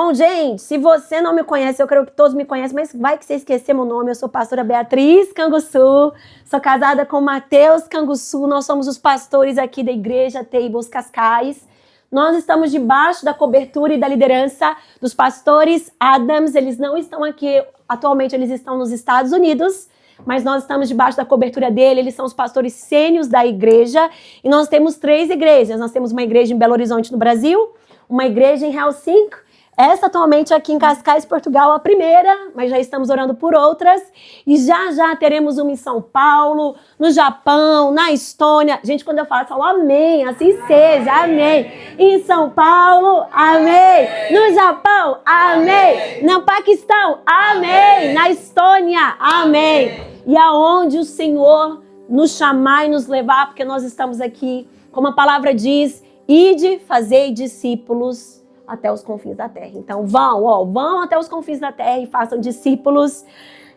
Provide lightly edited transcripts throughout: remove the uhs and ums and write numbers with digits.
Bom, gente, se você não me conhece, eu creio que todos me conhecem, mas vai que você esqueceu meu nome. Eu sou pastora Beatriz Canguçu, sou casada com Matheus Canguçu, nós somos os pastores aqui da igreja Tables Cascais. Nós estamos debaixo da cobertura e da liderança dos pastores Adams. Eles não estão aqui, atualmente eles estão nos Estados Unidos, mas nós estamos debaixo da cobertura dele. Eles são os pastores sênios da igreja e nós temos 3 igrejas. Nós temos uma igreja em Belo Horizonte, no Brasil, uma igreja em Helsinki, essa atualmente aqui em Cascais, Portugal, a primeira, mas já estamos orando por outras. E já teremos uma em São Paulo, no Japão, na Estônia. Gente, quando eu falo amém, assim seja, amém. Em São Paulo, amém. No Japão, amém. No Paquistão, amém. Na Estônia, amém. E aonde o Senhor nos chamar e nos levar, porque nós estamos aqui, como a palavra diz, ide, fazei discípulos até os confins da terra. Então vão até os confins da terra e façam discípulos.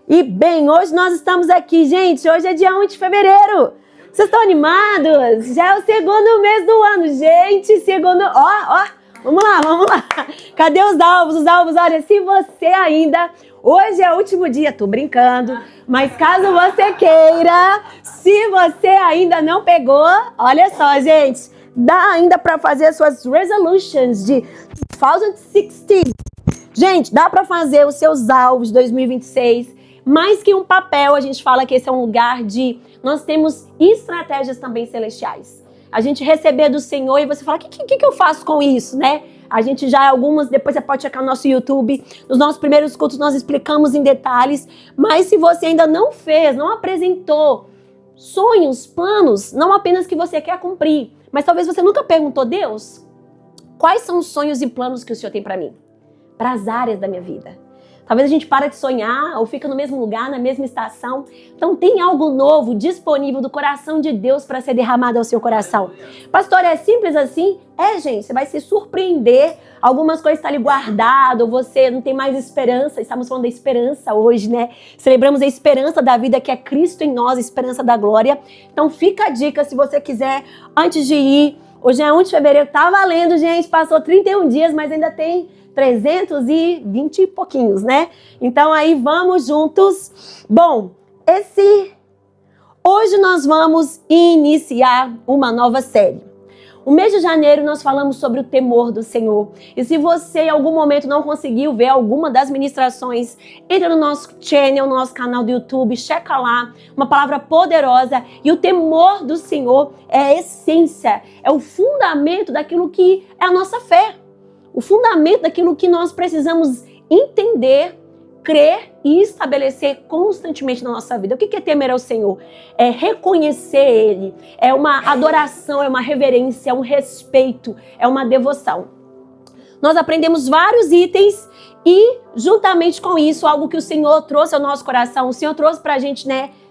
E bem, hoje nós estamos aqui, gente, hoje é dia 1 de fevereiro. Vocês estão animados? Já é o segundo mês do ano, gente, vamos lá. Cadê os alvos? Olha, se você ainda, hoje é o último dia, tô brincando, mas caso você queira, se você ainda não pegou, olha só, gente, dá ainda para fazer as suas resolutions de 2016. Gente, dá para fazer os seus alvos de 2026. Mais que um papel, a gente fala que esse é um lugar de... Nós temos estratégias também celestiais. A gente receber do Senhor e você fala, o que eu faço com isso, né? A gente já, algumas, depois você pode checar no nosso YouTube. Nos nossos primeiros cultos nós explicamos em detalhes. Mas se você ainda não fez, não apresentou sonhos, planos, não apenas que você quer cumprir, mas talvez você nunca perguntou, Deus, quais são os sonhos e planos que o Senhor tem para mim? Para as áreas da minha vida. Talvez a gente para de sonhar ou fica no mesmo lugar, na mesma estação. Então tem algo novo disponível do coração de Deus para ser derramado ao seu coração. Pastor, é simples assim? Gente, você vai se surpreender. Algumas coisas estão ali guardadas, você não tem mais esperança. Estamos falando da esperança hoje, né? Celebramos a esperança da vida que é Cristo em nós, a esperança da glória. Então fica a dica, se você quiser, antes de ir. Hoje é 1 de fevereiro, tá valendo, gente. Passou 31 dias, mas ainda tem 320 e pouquinhos, né? Então aí vamos juntos. Bom, hoje nós vamos iniciar uma nova série. O mês de janeiro nós falamos sobre o temor do Senhor. E se você em algum momento não conseguiu ver alguma das ministrações, entra no nosso channel, no nosso canal do YouTube, checa lá, uma palavra poderosa. E o temor do Senhor é a essência, é o fundamento daquilo que é a nossa fé. O fundamento daquilo que nós precisamos entender, crer e estabelecer constantemente na nossa vida. O que é temer ao Senhor? É reconhecer Ele, é uma adoração, é uma reverência, é um respeito, é uma devoção. Nós aprendemos vários itens e, juntamente com isso, algo que o Senhor trouxe ao nosso coração, o Senhor trouxe para a gente,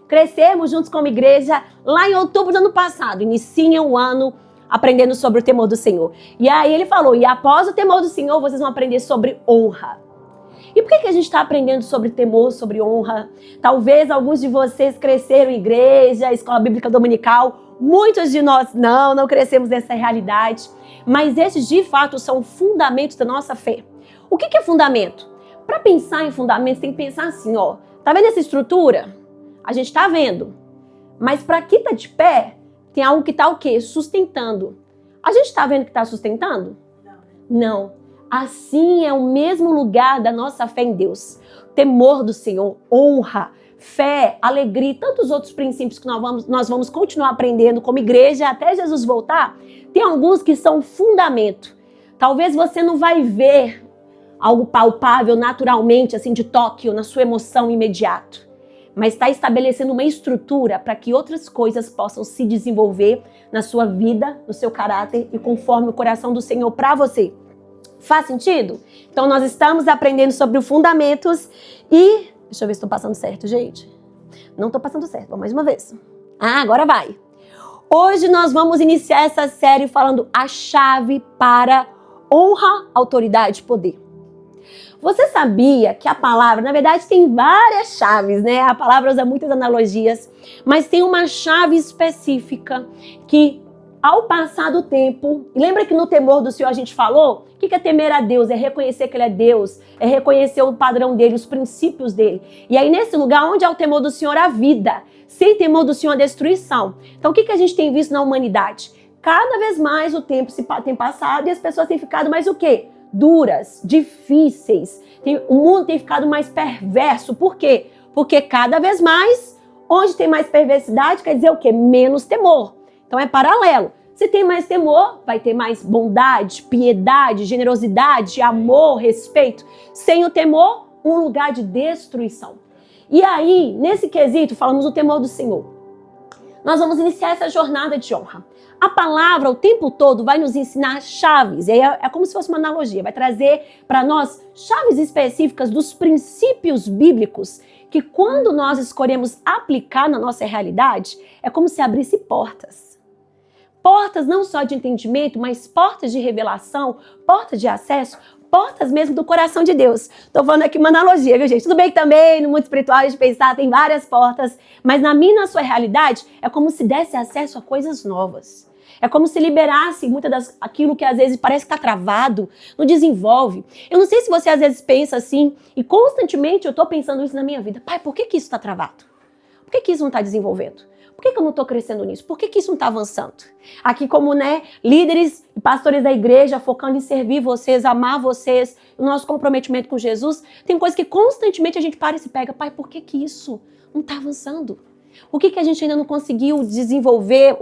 crescermos juntos como igreja, lá em outubro do ano passado, inicia o ano aprendendo sobre o temor do Senhor. E aí ele falou, e após o temor do Senhor, vocês vão aprender sobre honra. E por que a gente está aprendendo sobre temor, sobre honra? Talvez alguns de vocês cresceram em igreja, escola bíblica dominical. Muitos de nós não crescemos nessa realidade. Mas esses, de fato, são fundamentos da nossa fé. O que é fundamento? Para pensar em fundamentos, tem que pensar assim, ó. Tá vendo essa estrutura? A gente está vendo. Mas para que tá de pé, tem algo que está o quê? Sustentando. A gente está vendo que está sustentando? Não. Assim é o mesmo lugar da nossa fé em Deus. Temor do Senhor, honra, fé, alegria e tantos outros princípios que nós vamos continuar aprendendo como igreja até Jesus voltar. Tem alguns que são fundamento. Talvez você não vai ver algo palpável naturalmente, assim de toque ou na sua emoção imediato. Mas está estabelecendo uma estrutura para que outras coisas possam se desenvolver na sua vida, no seu caráter e conforme o coração do Senhor para você. Faz sentido? Então nós estamos aprendendo sobre os fundamentos e... Deixa eu ver se estou passando certo, gente. Não estou passando certo, vamos mais uma vez. Agora vai. Hoje nós vamos iniciar essa série falando a chave para honra, autoridade e poder. Você sabia que a palavra, na verdade, tem várias chaves, né? A palavra usa muitas analogias, mas tem uma chave específica que ao passar do tempo, lembra que no temor do Senhor a gente falou? O que é temer a Deus? É reconhecer que Ele é Deus, é reconhecer o padrão dele, os princípios dele. E aí nesse lugar, onde há o temor do Senhor, há vida. Sem temor do Senhor, a destruição. Então o que a gente tem visto na humanidade? Cada vez mais o tempo tem passado e as pessoas têm ficado mais o quê? Duras, difíceis. O mundo tem ficado mais perverso. Por quê? Porque cada vez mais, onde tem mais perversidade, quer dizer o quê? Menos temor. Então é paralelo. Se tem mais temor, vai ter mais bondade, piedade, generosidade, amor, respeito. Sem o temor, um lugar de destruição. E aí, nesse quesito, falamos do temor do Senhor. Nós vamos iniciar essa jornada de honra. A palavra, o tempo todo, vai nos ensinar chaves. É como se fosse uma analogia. Vai trazer para nós chaves específicas dos princípios bíblicos que, quando nós escolhemos aplicar na nossa realidade, é como se abrisse portas. Portas não só de entendimento, mas portas de revelação, portas de acesso, portas mesmo do coração de Deus. Estou falando aqui uma analogia, viu, gente? Tudo bem que também, no mundo espiritual, a gente pensar, tem várias portas, mas na minha e na sua realidade, é como se desse acesso a coisas novas. É como se liberasse aquilo que às vezes parece que está travado, não desenvolve. Eu não sei se você às vezes pensa assim, e constantemente eu estou pensando isso na minha vida. Pai, por que isso está travado? Por que isso não está desenvolvendo? Por que eu não estou crescendo nisso? Por que isso não está avançando? Aqui como, líderes e pastores da igreja, focando em servir vocês, amar vocês, o nosso comprometimento com Jesus, tem coisas que constantemente a gente para e se pega. Pai, por que isso não está avançando? O que a gente ainda não conseguiu desenvolver,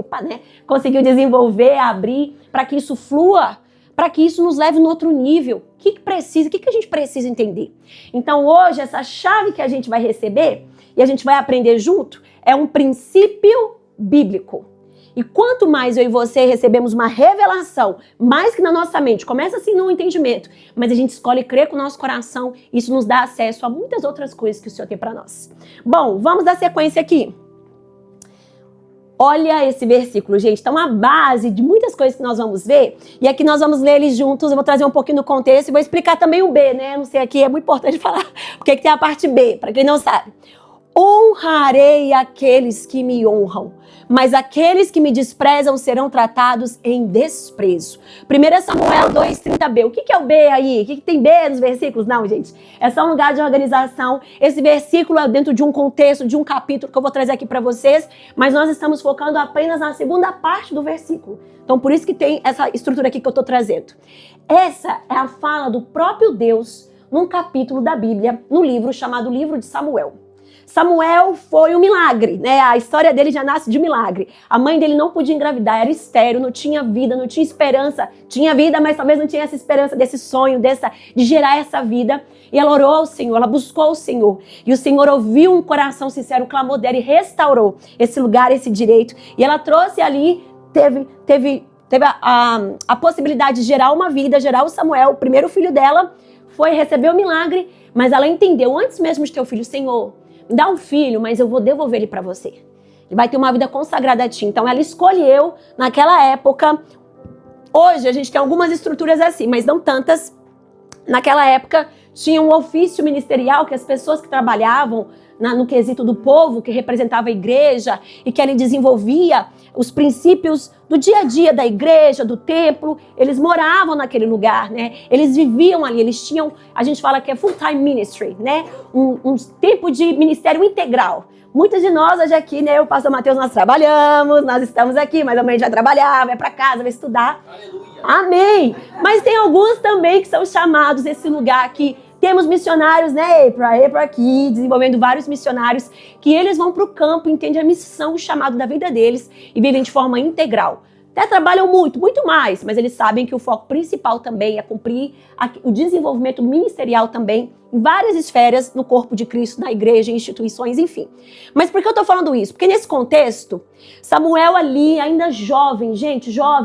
conseguiu desenvolver, abrir, para que isso flua, para que isso nos leve no outro nível? O que a gente precisa entender? Então hoje, essa chave que a gente vai receber e a gente vai aprender junto, é um princípio bíblico. E quanto mais eu e você recebemos uma revelação, mais que na nossa mente, começa assim no entendimento, mas a gente escolhe crer com o nosso coração, isso nos dá acesso a muitas outras coisas que o Senhor tem para nós. Bom, vamos dar sequência aqui. Olha esse versículo, gente. Então, a base de muitas coisas que nós vamos ver, e aqui nós vamos ler eles juntos, eu vou trazer um pouquinho do contexto e vou explicar também o B, né? Não sei, aqui é muito importante falar, porque aqui tem a parte B, para quem não sabe. Honrarei aqueles que me honram, mas aqueles que me desprezam serão tratados em desprezo. 1 Samuel 2:30b. O que é o B aí? O que tem B nos versículos? Não, gente. É só um lugar de organização. Esse versículo é dentro de um contexto, de um capítulo que eu vou trazer aqui para vocês, mas nós estamos focando apenas na segunda parte do versículo. Então, por isso que tem essa estrutura aqui que eu estou trazendo. Essa é a fala do próprio Deus num capítulo da Bíblia, no livro chamado Livro de Samuel. Samuel foi um milagre, né? A história dele já nasce de milagre. A mãe dele não podia engravidar, era estéril, não tinha vida, não tinha esperança. Tinha vida, mas talvez não tinha essa esperança, desse sonho, de gerar essa vida. E ela orou ao Senhor, ela buscou o Senhor. E o Senhor ouviu um coração sincero, o clamor dela e restaurou esse lugar, esse direito. E ela trouxe ali, teve a possibilidade de gerar uma vida, gerar o Samuel, o primeiro filho dela, recebeu o milagre, mas ela entendeu, antes mesmo de ter o filho, Senhor, me dá um filho, mas eu vou devolver ele para você. Ele vai ter uma vida consagrada a ti. Então ela escolheu, naquela época, hoje a gente tem algumas estruturas assim, mas não tantas. Naquela época tinha um ofício ministerial que as pessoas que trabalhavam no quesito do povo, que representava a igreja e que ele desenvolvia os princípios do dia a dia da igreja, do templo, eles moravam naquele lugar, né? Eles viviam ali, eles tinham, a gente fala que é full-time ministry, né? Um tempo de ministério integral. Muitos de nós hoje aqui, né? Eu e o pastor Mateus, nós trabalhamos, nós estamos aqui, mas amanhã a gente vai trabalhar, vai para casa, vai estudar. Aleluia. Amém! Mas tem alguns também que são chamados esse lugar aqui. Temos missionários, né, April aqui, desenvolvendo vários missionários, que eles vão para o campo, entendem a missão, o chamado da vida deles e vivem de forma integral. Até trabalham muito mais, mas eles sabem que o foco principal também é cumprir o desenvolvimento ministerial também em várias esferas no corpo de Cristo, na igreja, em instituições, enfim. Mas por que eu estou falando isso? Porque nesse contexto, Samuel ali, ainda jovem,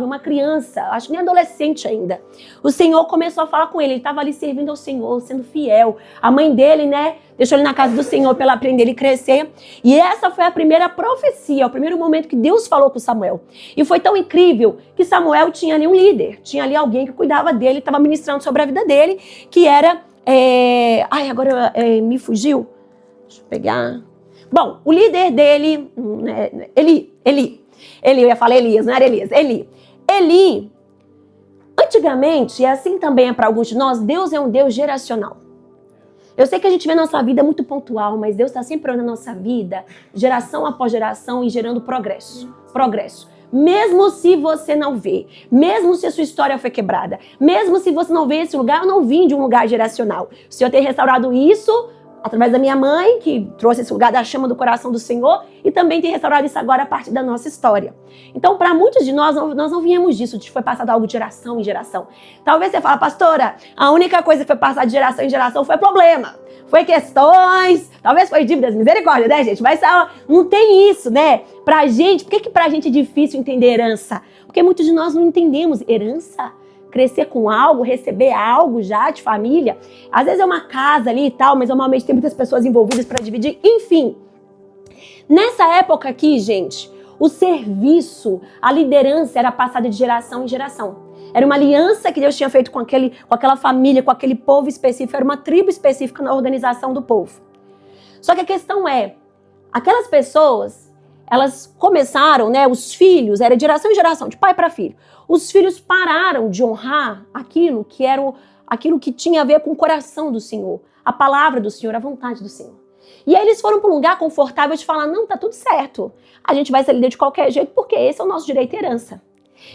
uma criança, acho que nem adolescente ainda, o Senhor começou a falar com ele estava ali servindo ao Senhor, sendo fiel. A mãe dele, né, deixou ele na casa do Senhor para ele aprender e crescer. E essa foi a primeira profecia, o primeiro momento que Deus falou com Samuel. E foi tão incrível que Samuel tinha ali um líder, tinha ali alguém que cuidava dele, estava ministrando sobre a vida dele, que era... agora me fugiu. Deixa eu pegar. Bom, o líder dele, Eli. Eli, eu ia falar Elias, não era Elias. Eli, antigamente, e assim também é para alguns de nós, Deus é um Deus geracional. Eu sei que a gente vê a nossa vida muito pontual, mas Deus está sempre olhando a nossa vida, geração após geração, e gerando progresso. Mesmo se você não vê, mesmo se a sua história foi quebrada, mesmo se você não vê esse lugar, eu não vim de um lugar geracional. O Senhor tem restaurado isso através da minha mãe, que trouxe esse lugar da chama do coração do Senhor, e também tem restaurado isso agora a partir da nossa história. Então, para muitos de nós não viemos disso, foi passado algo de geração em geração. Talvez você fale, pastora, a única coisa que foi passada de geração em geração foi problema, foi questões, talvez foi dívidas, misericórdia, né, gente? Mas não tem isso, né? Pra gente, por que pra gente é difícil entender herança? Porque muitos de nós não entendemos herança. Crescer com algo, receber algo já de família. Às vezes é uma casa ali e tal, mas normalmente tem muitas pessoas envolvidas para dividir. Enfim, nessa época aqui, gente, o serviço, a liderança era passada de geração em geração. Era uma aliança que Deus tinha feito com aquela família, com aquele povo específico, era uma tribo específica na organização do povo. Só que a questão é, aquelas pessoas, elas começaram, né, os filhos, era de geração em geração, de pai para filho. Os filhos pararam de honrar aquilo que tinha a ver com o coração do Senhor, a palavra do Senhor, a vontade do Senhor. E aí eles foram para um lugar confortável de falar, não, tá tudo certo, a gente vai ser líder de qualquer jeito porque esse é o nosso direito e herança.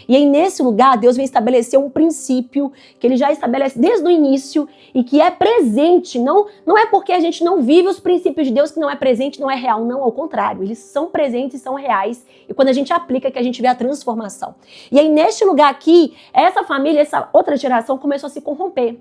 E aí nesse lugar Deus vem estabelecer um princípio que ele já estabelece desde o início e que é presente, não é porque a gente não vive os princípios de Deus que não é presente, não é real, não, ao contrário, eles são presentes e são reais e quando a gente aplica que a gente vê a transformação. E aí neste lugar aqui, essa família, essa outra geração começou a se corromper.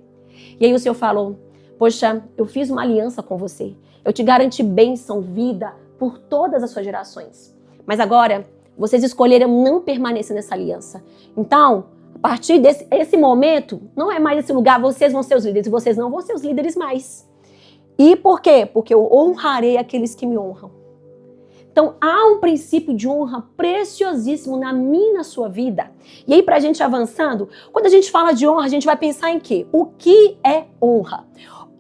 E aí o Senhor falou, poxa, eu fiz uma aliança com você, eu te garanti bênção, vida por todas as suas gerações, mas agora vocês escolheram não permanecer nessa aliança. Então, a partir desse momento, não é mais esse lugar, vocês vão ser os líderes, vocês não vão ser os líderes mais. E por quê? Porque eu honrarei aqueles que me honram. Então, há um princípio de honra preciosíssimo na minha e na sua vida. E aí, pra gente avançando, quando a gente fala de honra, a gente vai pensar em quê? O que é honra?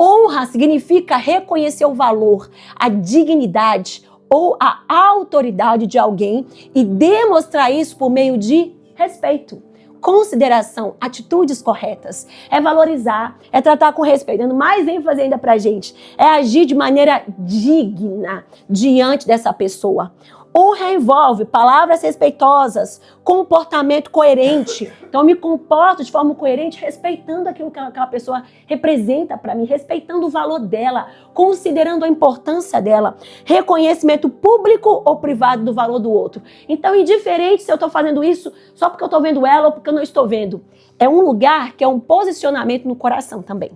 Honra significa reconhecer o valor, a dignidade, ou a autoridade de alguém e demonstrar isso por meio de respeito, consideração, atitudes corretas. É valorizar, é tratar com respeito. Dando mais ênfase ainda pra gente, é agir de maneira digna diante dessa pessoa. Honra envolve palavras respeitosas, comportamento coerente. Então eu me comporto de forma coerente, respeitando aquilo que aquela pessoa representa para mim, respeitando o valor dela, considerando a importância dela, reconhecimento público ou privado do valor do outro. Então, indiferente se eu estou fazendo isso só porque eu estou vendo ela ou porque eu não estou vendo. É um lugar que é um posicionamento no coração também.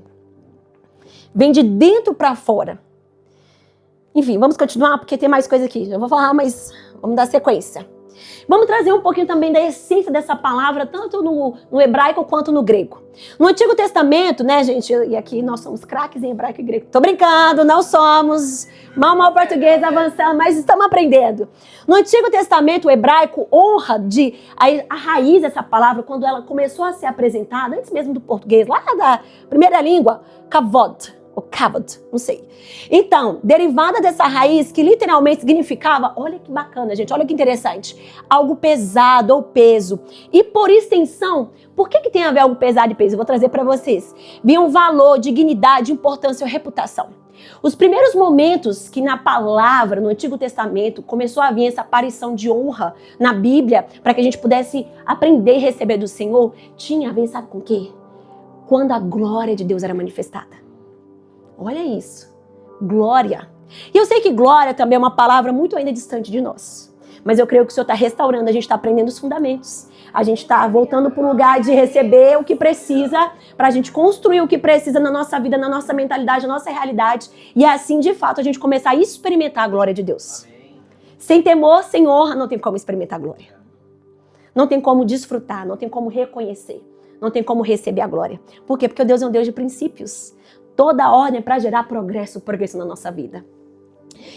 Vem de dentro para fora. Enfim, vamos continuar porque tem mais coisa aqui. Eu vou falar, mas vamos dar sequência. Vamos trazer um pouquinho também da essência dessa palavra, tanto no hebraico quanto no grego. No Antigo Testamento, né, gente, e aqui nós somos craques em hebraico e grego. Tô brincando, não somos. Mal português avançando, mas estamos aprendendo. No Antigo Testamento, o hebraico, honra, a raiz dessa palavra, quando ela começou a ser apresentada, antes mesmo do português, lá da primeira língua, kavod. Ou kavod, não sei. Então, derivada dessa raiz que literalmente significava, olha que bacana, gente, olha que interessante, algo pesado ou peso. E por extensão, por que tem a ver algo pesado e peso? Eu vou trazer para vocês. Vinha um valor, dignidade, importância ou reputação. Os primeiros momentos que na palavra, no Antigo Testamento, começou a vir essa aparição de honra na Bíblia, para que a gente pudesse aprender e receber do Senhor, tinha a ver, sabe com o quê? Quando a glória de Deus era manifestada. Olha isso, glória. E eu sei que glória também é uma palavra muito ainda distante de nós. Mas eu creio que o Senhor está restaurando, a gente está aprendendo os fundamentos. A gente está voltando para o lugar de receber o que precisa, para a gente construir o que precisa na nossa vida, na nossa mentalidade, na nossa realidade. E assim, de fato, a gente começar a experimentar a glória de Deus. Amém. Sem temor, sem honra, não tem como experimentar a glória. Não tem como desfrutar, não tem como reconhecer, não tem como receber a glória. Por quê? Porque Deus é um Deus de princípios. Toda ordem é para gerar progresso na nossa vida.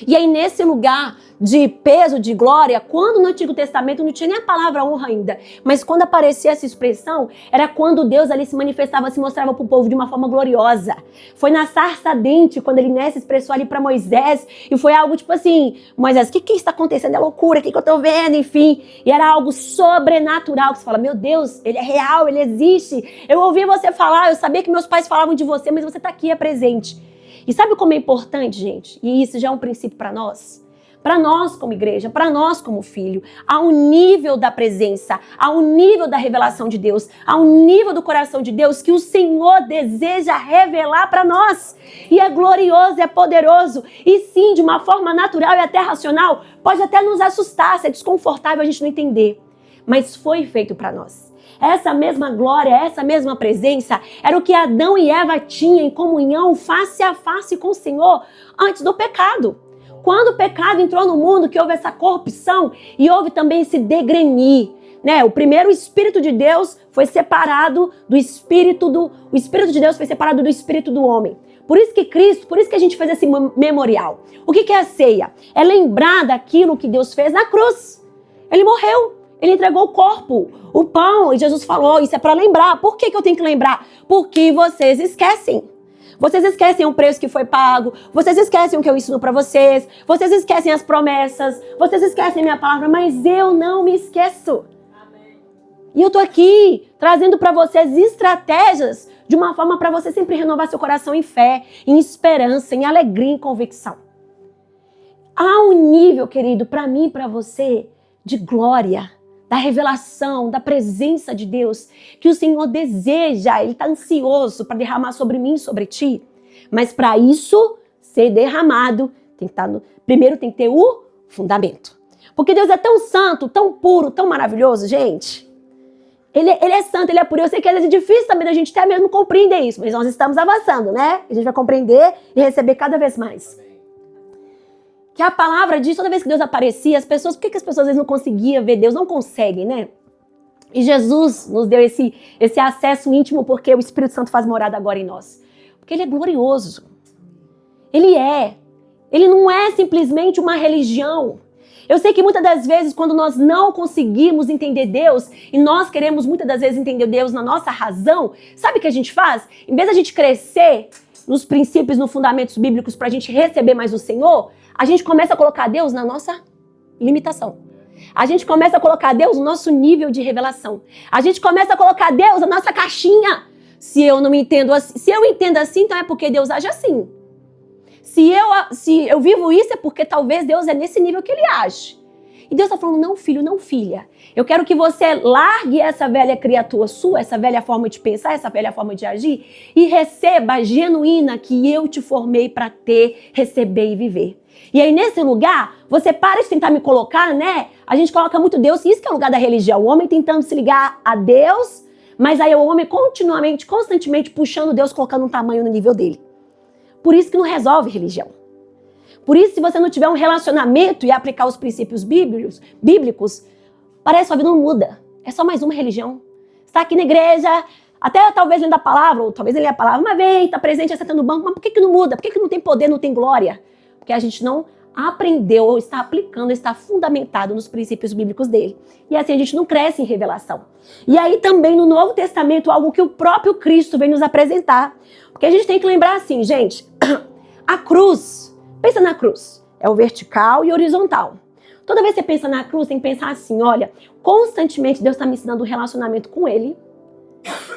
E aí, nesse lugar de peso, de glória, quando no Antigo Testamento não tinha nem a palavra honra ainda, mas quando aparecia essa expressão, era quando Deus ali se manifestava, se mostrava para o povo de uma forma gloriosa. Foi na sarça ardente, quando ele nessa expressou ali para Moisés, e foi algo tipo assim, Moisés, o que está acontecendo? É loucura, o que eu estou vendo? Enfim, e era algo sobrenatural, que você fala, meu Deus, ele é real, ele existe. Eu ouvi você falar, eu sabia que meus pais falavam de você, mas você está aqui, é presente. E sabe como é importante, gente? E isso já é um princípio para nós? Para nós como igreja, para nós como filho, ao nível da presença, ao nível da revelação de Deus, ao nível do coração de Deus que o Senhor deseja revelar para nós. E é glorioso, é poderoso. E sim, de uma forma natural e até racional, pode até nos assustar, ser desconfortável a gente não entender. Mas foi feito para nós. Essa mesma glória, essa mesma presença, era o que Adão e Eva tinham em comunhão face a face com o Senhor antes do pecado. Quando o pecado entrou no mundo, que houve essa corrupção e houve também esse degrenir, né? O primeiro Espírito de Deus foi separado do Espírito o Espírito de Deus foi separado do Espírito do homem. Por isso que a gente fez esse memorial. O que é a ceia? É lembrar daquilo que Deus fez na cruz. Ele morreu. Ele entregou o corpo, o pão, e Jesus falou, isso é para lembrar. Por que eu tenho que lembrar? Porque vocês esquecem. Vocês esquecem o preço que foi pago, vocês esquecem o que eu ensino para vocês, vocês esquecem as promessas, vocês esquecem a minha palavra, mas eu não me esqueço. Amém. E eu tô aqui trazendo para vocês estratégias de uma forma para você sempre renovar seu coração em fé, em esperança, em alegria, em convicção. Há um nível, querido, para mim e para você, de glória, da revelação, da presença de Deus, que o Senhor deseja, Ele está ansioso para derramar sobre mim e sobre ti. Mas para isso ser derramado, primeiro tem que ter o fundamento. Porque Deus é tão santo, tão puro, tão maravilhoso, gente. Ele é santo, Ele é puro. Eu sei que às vezes é difícil também da gente até mesmo compreender isso, mas nós estamos avançando, né? A gente vai compreender e receber cada vez mais. Que a palavra diz, toda vez que Deus aparecia, as pessoas, por que as pessoas às vezes não conseguiam ver Deus? Não conseguem, né? E Jesus nos deu esse acesso íntimo porque o Espírito Santo faz morada agora em nós. Porque Ele é glorioso. Ele não é simplesmente uma religião. Eu sei que muitas das vezes, quando nós não conseguimos entender Deus, e nós queremos muitas das vezes entender Deus na nossa razão, sabe o que a gente faz? Em vez da gente crescer nos princípios, nos fundamentos bíblicos para a gente receber mais o Senhor, a gente começa a colocar Deus na nossa limitação. A gente começa a colocar Deus no nosso nível de revelação. A gente começa a colocar Deus na nossa caixinha. Se eu não me entendo assim, se eu entendo assim, então é porque Deus age assim. Se eu vivo isso, é porque talvez Deus é nesse nível que Ele age. E Deus está falando, não filho, não filha. Eu quero que você largue essa velha criatura sua, essa velha forma de pensar, essa velha forma de agir e receba a genuína que eu te formei para ter, receber e viver. E aí nesse lugar, você para de tentar me colocar, né? A gente coloca muito Deus, isso que é o lugar da religião. O homem tentando se ligar a Deus, mas aí o homem continuamente, constantemente puxando Deus, colocando um tamanho no nível dele. Por isso que não resolve religião. Por isso, se você não tiver um relacionamento e aplicar os princípios bíblicos, parece que sua vida não muda. É só mais uma religião. Você está aqui na igreja, até talvez lendo a palavra, ou talvez ele lê a palavra, mas vem, está presente, senta no banco, mas por que não muda? Por que não tem poder, não tem glória? Porque a gente não aprendeu ou está aplicando, está fundamentado nos princípios bíblicos dele. E assim a gente não cresce em revelação. E aí também no Novo Testamento, algo que o próprio Cristo vem nos apresentar. Porque a gente tem que lembrar assim, gente, a cruz, pensa na cruz, é o vertical e horizontal. Toda vez que você pensa na cruz, tem que pensar assim, olha, constantemente Deus está me ensinando um relacionamento com Ele.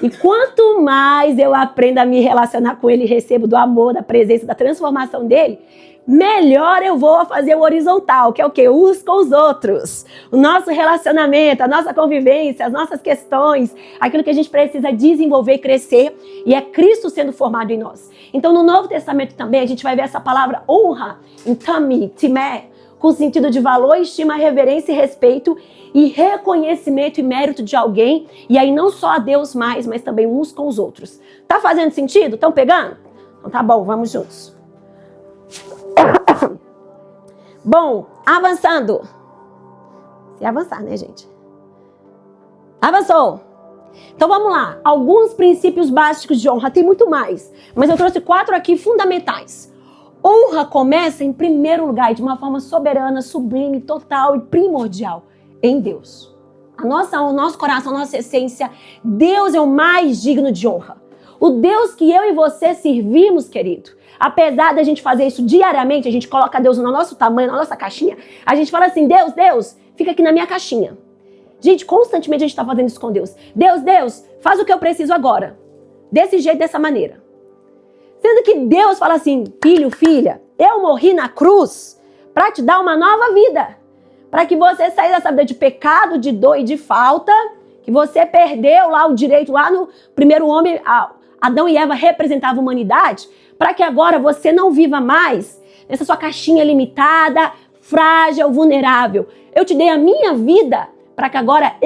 E quanto mais eu aprendo a me relacionar com Ele, recebo do amor, da presença, da transformação dEle, melhor eu vou fazer o horizontal, que é o quê? Uns com os outros. O nosso relacionamento, a nossa convivência, as nossas questões, aquilo que a gente precisa desenvolver e crescer, e é Cristo sendo formado em nós. Então, no Novo Testamento também, a gente vai ver essa palavra honra, em tami, timé, com sentido de valor, estima, reverência e respeito, e reconhecimento e mérito de alguém, e aí não só a Deus mais, mas também uns com os outros. Tá fazendo sentido? Estão pegando? Então tá bom, vamos juntos. Bom, avançando. Se avançar, né, gente? Avançou. Então vamos lá. Alguns princípios básicos de honra. Tem muito mais. Mas eu trouxe 4 aqui fundamentais. Honra começa em primeiro lugar, de uma forma soberana, sublime, total e primordial, em Deus. O nosso coração, a nossa essência, Deus é o mais digno de honra. O Deus que eu e você servimos, querido, apesar da gente fazer isso diariamente, a gente coloca Deus no nosso tamanho, na nossa caixinha, a gente fala assim, Deus, fica aqui na minha caixinha. Gente, constantemente a gente está fazendo isso com Deus. Deus, faz o que eu preciso agora. Desse jeito, dessa maneira. Sendo que Deus fala assim, filho, filha, eu morri na cruz para te dar uma nova vida. Para que você saia dessa vida de pecado, de dor e de falta, que você perdeu lá o direito, lá no primeiro homem, Adão e Eva representavam a humanidade, para que agora você não viva mais nessa sua caixinha limitada, frágil, vulnerável. Eu te dei a minha vida para que agora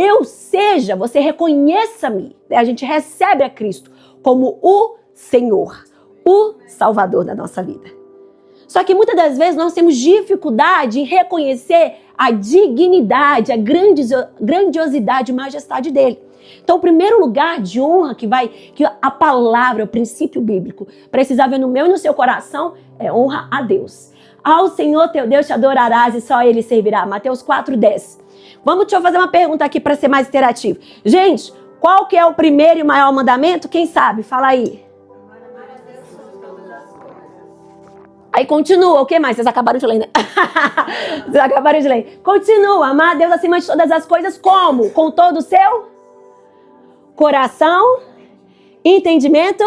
você reconheça-me. A gente recebe a Cristo como o Senhor, o Salvador da nossa vida. Só que muitas das vezes nós temos dificuldade em reconhecer a dignidade, a grandiosidade e majestade dele. Então, o primeiro lugar de honra que a palavra, o princípio bíblico, precisa haver no meu e no seu coração é honra a Deus. Ao Senhor teu Deus te adorarás e só Ele servirá. Mateus 4:10. Deixa eu fazer uma pergunta aqui para ser mais interativo. Gente, qual que é o primeiro e maior mandamento? Quem sabe? Fala aí. Aí continua, o que mais? Vocês acabaram de ler, né? Vocês acabaram de ler. Continua, amar a Deus acima de todas as coisas, como? Com todo o seu coração, entendimento,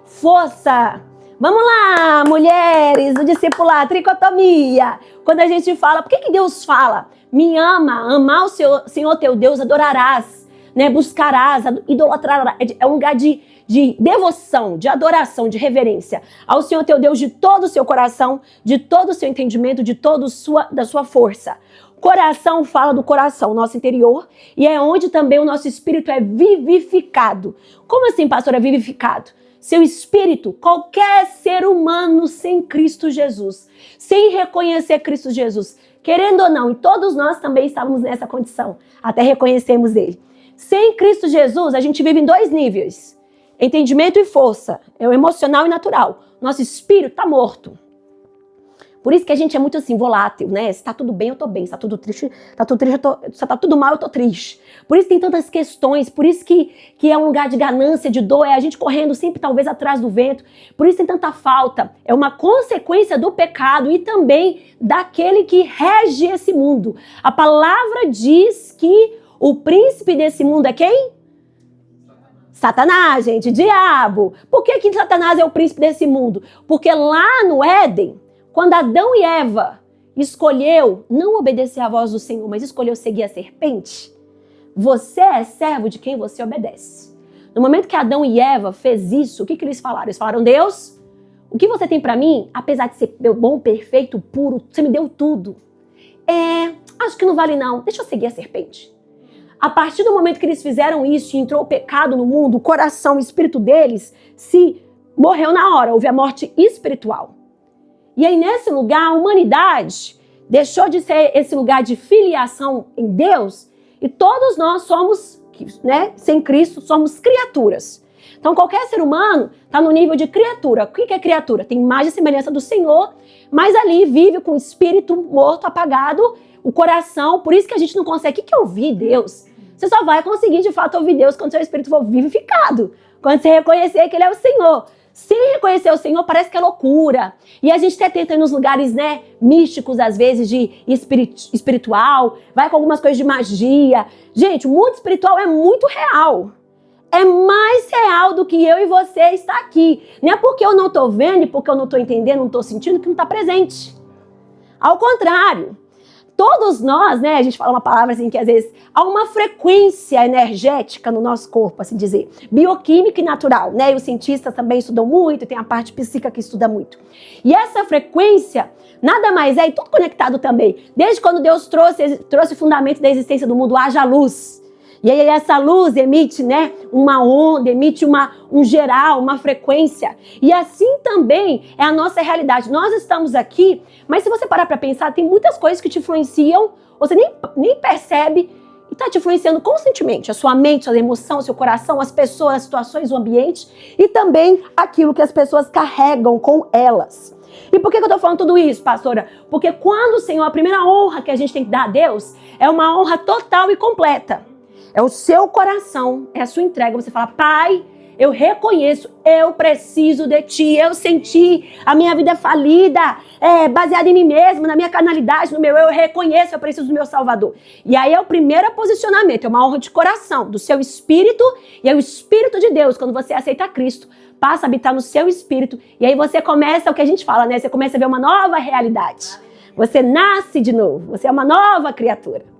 força. Vamos lá, mulheres, o discípulo, tricotomia. Quando a gente fala, por que Deus fala? Me ama, amar o Senhor teu Deus, adorarás, né? Buscarás, idolatrarás. É um lugar de devoção, de adoração, de reverência ao Senhor teu Deus de todo o seu coração, de todo o seu entendimento, de toda da sua força. Coração fala do coração, nosso interior, e é onde também o nosso espírito é vivificado. Como assim, pastor, é vivificado? Seu espírito, qualquer ser humano sem Cristo Jesus, sem reconhecer Cristo Jesus, querendo ou não, e todos nós também estávamos nessa condição, até reconhecemos Ele. Sem Cristo Jesus, a gente vive em 2 níveis. Entendimento e força, é o emocional e natural. Nosso espírito está morto. Por isso que a gente é muito assim, volátil, né? Se tá tudo bem, eu tô bem. Se tá tudo triste, se tá tudo mal, eu tô triste. Por isso tem tantas questões, por isso que é um lugar de ganância, de dor, é a gente correndo sempre talvez atrás do vento. Por isso tem tanta falta. É uma consequência do pecado e também daquele que rege esse mundo. A palavra diz que o príncipe desse mundo é quem? Satanás, gente, diabo. Por que Satanás é o príncipe desse mundo? Porque lá no Éden, quando Adão e Eva escolheu não obedecer à voz do Senhor, mas escolheu seguir a serpente, você é servo de quem você obedece. No momento que Adão e Eva fez isso, o que eles falaram? Eles falaram, Deus, o que você tem para mim, apesar de ser bom, perfeito, puro, você me deu tudo. Acho que não vale não, deixa eu seguir a serpente. A partir do momento que eles fizeram isso e entrou o pecado no mundo, o coração, o espírito deles se morreu na hora, houve a morte espiritual. E aí nesse lugar a humanidade deixou de ser esse lugar de filiação em Deus e todos nós somos, né, sem Cristo, somos criaturas. Então qualquer ser humano está no nível de criatura. O que é criatura? Tem imagem e semelhança do Senhor, mas ali vive com o espírito morto, apagado, o coração, por isso que a gente não consegue. O que é ouvir Deus? Você só vai conseguir de fato ouvir Deus quando seu espírito for vivificado, quando você reconhecer que Ele é o Senhor. Sem reconhecer o Senhor parece que é loucura. E a gente até tenta ir nos lugares, né, místicos, às vezes, de espiritual, vai com algumas coisas de magia. Gente, o mundo espiritual é muito real. É mais real do que eu e você está aqui. Não é porque eu não estou vendo, porque eu não estou entendendo, não estou sentindo, que não está presente. Ao contrário. Todos nós, né, a gente fala uma palavra assim que às vezes há uma frequência energética no nosso corpo, assim dizer, bioquímica e natural, né, e os cientistas também estudam muito, tem a parte psíquica que estuda muito. E essa frequência nada mais é, e tudo conectado também, desde quando Deus trouxe o fundamento da existência do mundo, haja luz. E aí essa luz emite, né, uma onda, emite um geral, uma frequência. E assim também é a nossa realidade. Nós estamos aqui, mas se você parar para pensar, tem muitas coisas que te influenciam, você nem percebe, e está te influenciando constantemente. A sua mente, a emoção, o seu coração, as pessoas, as situações, o ambiente e também aquilo que as pessoas carregam com elas. E por que eu estou falando tudo isso, pastora? Porque quando o Senhor, a primeira honra que a gente tem que dar a Deus é uma honra total e completa. É o seu coração, é a sua entrega. Você fala, Pai, eu reconheço, eu preciso de Ti, eu senti, a minha vida é falida, baseada em mim mesmo, na minha carnalidade, no meu eu reconheço, eu preciso do meu Salvador. E aí é o primeiro posicionamento, é uma honra de coração, do seu espírito, e é o Espírito de Deus, quando você aceita Cristo, passa a habitar no seu espírito, e aí você começa, o que a gente fala, né? Você começa a ver uma nova realidade. Você nasce de novo, você é uma nova criatura.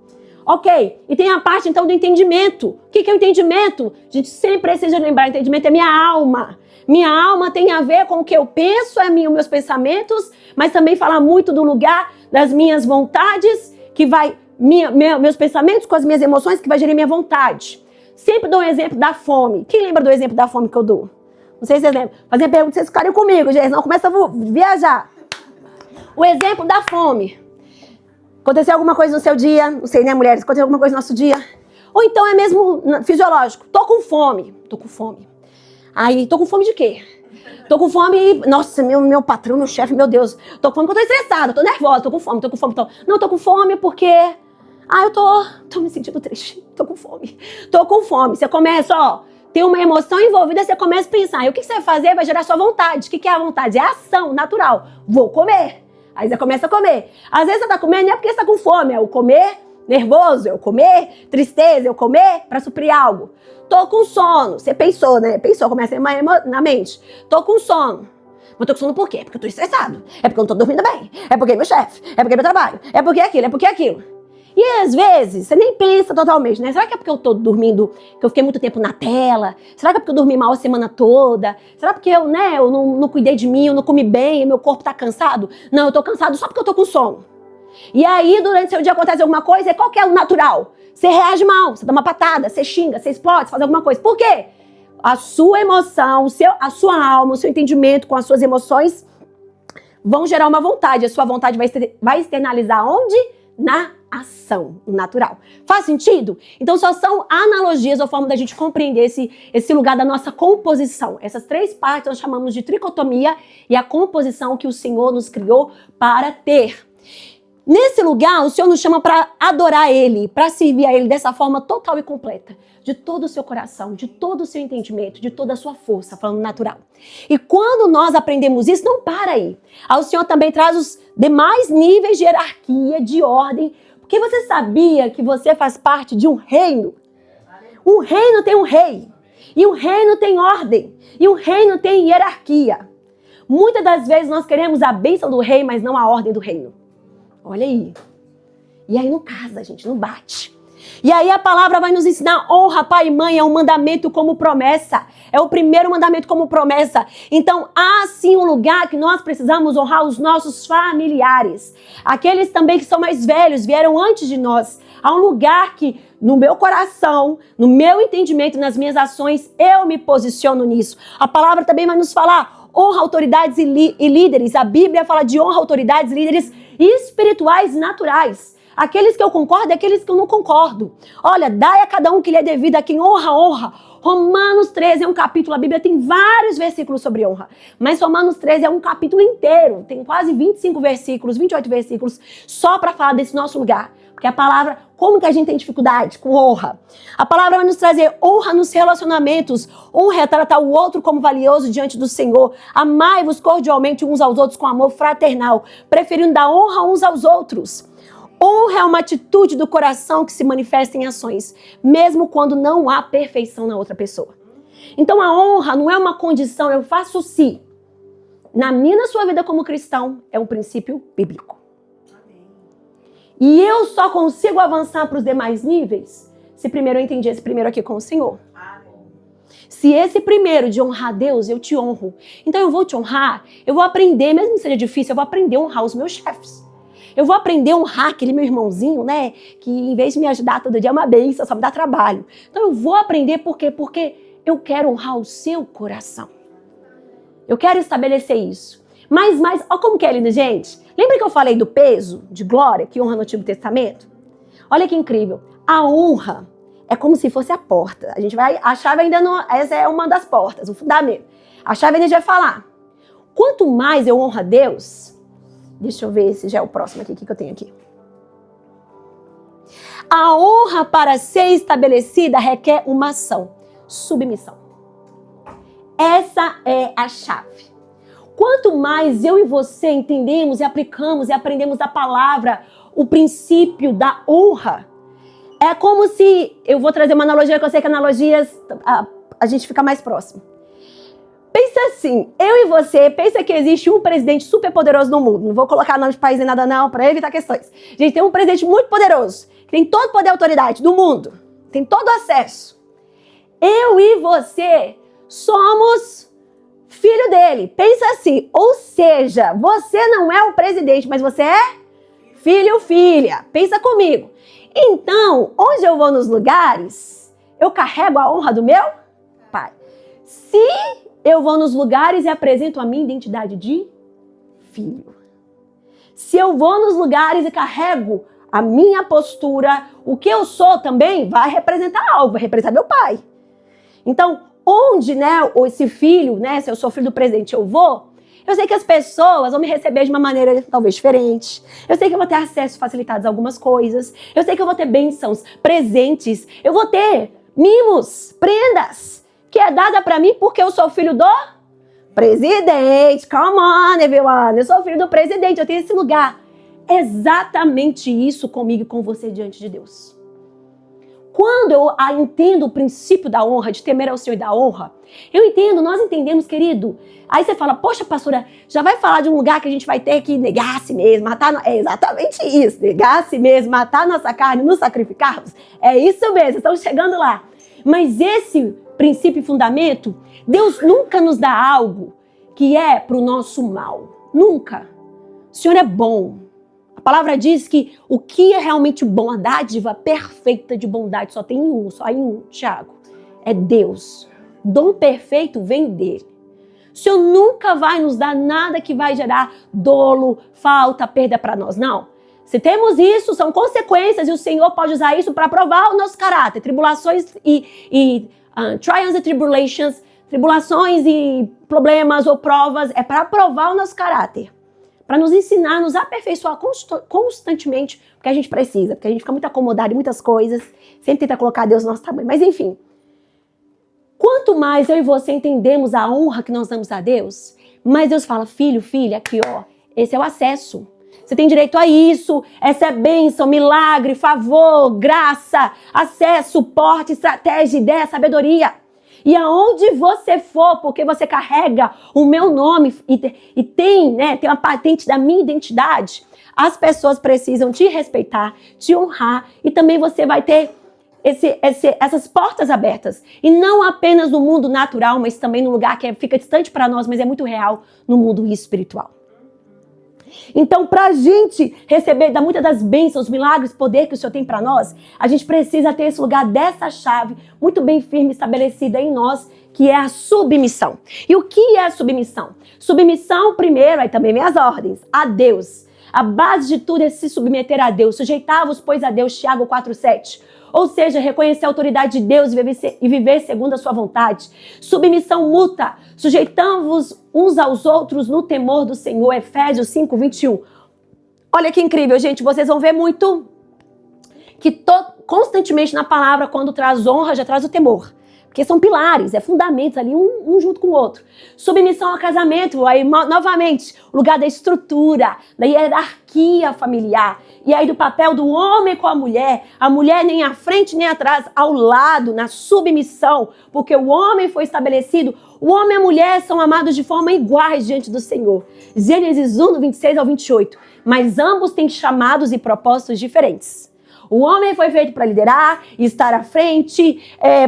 Ok, e tem a parte então do entendimento. O que é o entendimento? A gente sempre precisa lembrar, entendimento é minha alma. Minha alma tem a ver com o que eu penso, os meus pensamentos, mas também fala muito do lugar das minhas vontades, que vai, meus pensamentos com as minhas emoções, que vai gerir minha vontade. Sempre dou um exemplo da fome. Quem lembra do exemplo da fome que eu dou? Não sei se vocês lembram. Fazer pergunta, vocês ficarem comigo, gente, senão começa a viajar. O exemplo da fome. Aconteceu alguma coisa no seu dia, não sei, né, mulheres? Aconteceu alguma coisa no nosso dia? Ou então é mesmo fisiológico. Tô com fome. Aí, tô com fome de quê? Tô com fome, nossa, meu patrão, meu chefe, meu Deus. Tô com fome porque eu tô estressada, tô nervosa, tô com fome. Não, tô com fome porque... eu tô me sentindo triste, tô com fome. Você começa, tem uma emoção envolvida, você começa a pensar. E o que você vai fazer vai gerar sua vontade. O que é a vontade? É a ação natural. Vou comer. Aí você começa a comer. Às vezes você tá comendo não é porque você tá com fome, é o comer nervoso, é o comer tristeza, é o comer para suprir algo. Tô com sono. Você pensou, né? Começa na mente. Tô com sono. Mas tô com sono por quê? Porque eu tô estressado. É porque eu não tô dormindo bem. É porque meu chefe. É porque meu trabalho. É porque aquilo. E às vezes, você nem pensa totalmente, né? Será que é porque eu tô dormindo, que eu fiquei muito tempo na tela? Será que é porque eu dormi mal a semana toda? Será porque eu não cuidei de mim, eu não comi bem, meu corpo tá cansado? Não, eu tô cansado só porque eu tô com sono. E aí, durante o seu dia acontece alguma coisa, e qual que é o natural? Você reage mal, você dá uma patada, você xinga, você explode, você faz alguma coisa. Por quê? A sua emoção, a sua alma, o seu entendimento com as suas emoções vão gerar uma vontade. A sua vontade vai externalizar onde? Na ação, no natural. Faz sentido? Então só são analogias ou forma da gente compreender esse lugar da nossa composição. Essas três partes nós chamamos de tricotomia e a composição que o Senhor nos criou para ter. Nesse lugar, o Senhor nos chama para adorar Ele, para servir a Ele dessa forma total e completa. De todo o seu coração, de todo o seu entendimento, de toda a sua força, falando natural. E quando nós aprendemos isso, não para aí. O Senhor também traz os demais níveis de hierarquia, de ordem. Porque você sabia que você faz parte de um reino? Um reino tem um rei. E um reino tem ordem. E um reino tem hierarquia. Muitas das vezes nós queremos a bênção do rei, mas não a ordem do reino. Olha aí. E aí não casa, gente, não bate. E aí a palavra vai nos ensinar, honra pai e mãe, é um mandamento como promessa. É o primeiro mandamento como promessa. Então há sim um lugar que nós precisamos honrar os nossos familiares. Aqueles também que são mais velhos, vieram antes de nós. Há um lugar que no meu coração, no meu entendimento, nas minhas ações, eu me posiciono nisso. A palavra também vai nos falar, honra autoridades e líderes. A Bíblia fala de honra autoridades e líderes espirituais e naturais. Aqueles que eu concordo e aqueles que eu não concordo. Olha, dai a cada um que lhe é devido, a quem honra, honra. Romanos 13 é um capítulo, a Bíblia tem vários versículos sobre honra. Mas Romanos 13 é um capítulo inteiro, tem quase 25 versículos, 28 versículos, só para falar desse nosso lugar. Porque a palavra, como que a gente tem dificuldade com honra? A palavra vai nos trazer honra nos relacionamentos. Honra é tratar o outro como valioso diante do Senhor. Amai-vos cordialmente uns aos outros com amor fraternal, preferindo dar honra uns aos outros. Honra é uma atitude do coração que se manifesta em ações, mesmo quando não há perfeição na outra pessoa. Então a honra não é uma condição, eu faço se. Na minha e na sua vida como cristão, é um princípio bíblico. E eu só consigo avançar para os demais níveis se primeiro eu entendi esse primeiro aqui com o Senhor. Se esse primeiro de honrar a Deus, eu te honro. Então eu vou te honrar, eu vou aprender, mesmo que seja difícil, eu vou aprender a honrar os meus chefes. Eu vou aprender a honrar aquele meu irmãozinho, né? Que em vez de me ajudar todo dia é uma bênção, só me dá trabalho. Então eu vou aprender por quê? Porque eu quero honrar o seu coração. Eu quero estabelecer isso. Mas, olha como que é lindo, gente. Lembra que eu falei do peso de glória que honra no Antigo Testamento? Olha que incrível. A honra é como se fosse a porta. A chave ainda não... Essa é uma das portas, o fundamento. A chave ainda já vai falar. Quanto mais eu honro a Deus... Deixa eu ver se já é o próximo aqui. O que eu tenho aqui? A honra para ser estabelecida requer uma ação. Submissão. Essa é a chave. Quanto mais eu e você entendemos e aplicamos e aprendemos da palavra, o princípio da honra, é como se... Eu vou trazer uma analogia, que eu sei que analogias a gente fica mais próximo. Pensa assim, eu e você, pensa que existe um presidente super poderoso no mundo. Não vou colocar nome de país nem nada não, para evitar questões. A gente tem um presidente muito poderoso, que tem todo o poder e autoridade do mundo, tem todo o acesso. Eu e você somos filho dele. Pensa assim, ou seja, você não é o presidente, mas você é filho ou filha. Pensa comigo. Então, onde eu vou nos lugares, eu carrego a honra do meu pai. Se eu vou nos lugares e apresento a minha identidade de filho. Se eu vou nos lugares e carrego a minha postura, o que eu sou também vai representar algo, vai representar meu pai. Então, onde, esse filho, se eu sou filho do presidente, eu sei que as pessoas vão me receber de uma maneira talvez diferente. Eu sei que eu vou ter acesso facilitado a algumas coisas. Eu sei que eu vou ter bênçãos, presentes. Eu vou ter mimos, prendas, que é dada pra mim porque eu sou filho do presidente. Come on, everyone. Eu sou filho do presidente, eu tenho esse lugar. É exatamente isso comigo e com você diante de Deus. Quando eu entendo o princípio da honra, de temer ao Senhor e da honra, nós entendemos, querido. Aí você fala, poxa, pastora, já vai falar de um lugar que a gente vai ter que negar a si mesmo, matar... É exatamente isso, negar a si mesmo, matar a nossa carne, nos sacrificarmos. É isso mesmo, estamos chegando lá. Mas esse princípio e fundamento, Deus nunca nos dá algo que é para o nosso mal. Nunca. O Senhor é bom. A palavra diz que o que é realmente bom, a dádiva perfeita de bondade, só em um, Tiago, é Deus. Dom perfeito vem dele. O Senhor nunca vai nos dar nada que vai gerar dolo, falta, perda para nós, não. Se temos isso, são consequências e o Senhor pode usar isso para provar o nosso caráter. Tribulações trials and tribulations, tribulações e problemas ou provas, é para provar o nosso caráter. Para nos ensinar, nos aperfeiçoar constantemente, porque a gente precisa, porque a gente fica muito acomodado em muitas coisas, sempre tenta colocar Deus no nosso tamanho. Mas enfim, quanto mais eu e você entendemos a honra que nós damos a Deus, mais Deus fala, filho, filha, aqui ó, esse é o acesso. Você tem direito a isso, essa é bênção, milagre, favor, graça, acesso, suporte, estratégia, ideia, sabedoria. E aonde você for, porque você carrega o meu nome e tem uma patente da minha identidade, as pessoas precisam te respeitar, te honrar e também você vai ter essas portas abertas. E não apenas no mundo natural, mas também no lugar que fica distante para nós, mas é muito real, no mundo espiritual. Então, para a gente receber muitas das bênçãos, milagres, poder que o Senhor tem para nós, a gente precisa ter esse lugar dessa chave muito bem firme estabelecida em nós, que é a submissão. E o que é a submissão? Submissão, primeiro, aí também vem as ordens, a Deus. A base de tudo é se submeter a Deus. Sujeitai-vos, pois, a Deus, Tiago 4,7. Ou seja, reconhecer a autoridade de Deus e viver segundo a sua vontade. Submissão mútua. Sujeitamos uns aos outros no temor do Senhor. Efésios 5:21. Olha que incrível, gente. Vocês vão ver muito que constantemente na palavra, quando traz honra, já traz o temor. Porque são pilares, fundamentos ali, um junto com o outro. Submissão ao casamento, aí novamente, o lugar da estrutura, da hierarquia familiar. E aí do papel do homem com a mulher nem à frente nem atrás, ao lado, na submissão. Porque o homem foi estabelecido, o homem e a mulher são amados de forma iguais diante do Senhor. Gênesis 1, 26 ao 28. Mas ambos têm chamados e propósitos diferentes. O homem foi feito para liderar, estar à frente,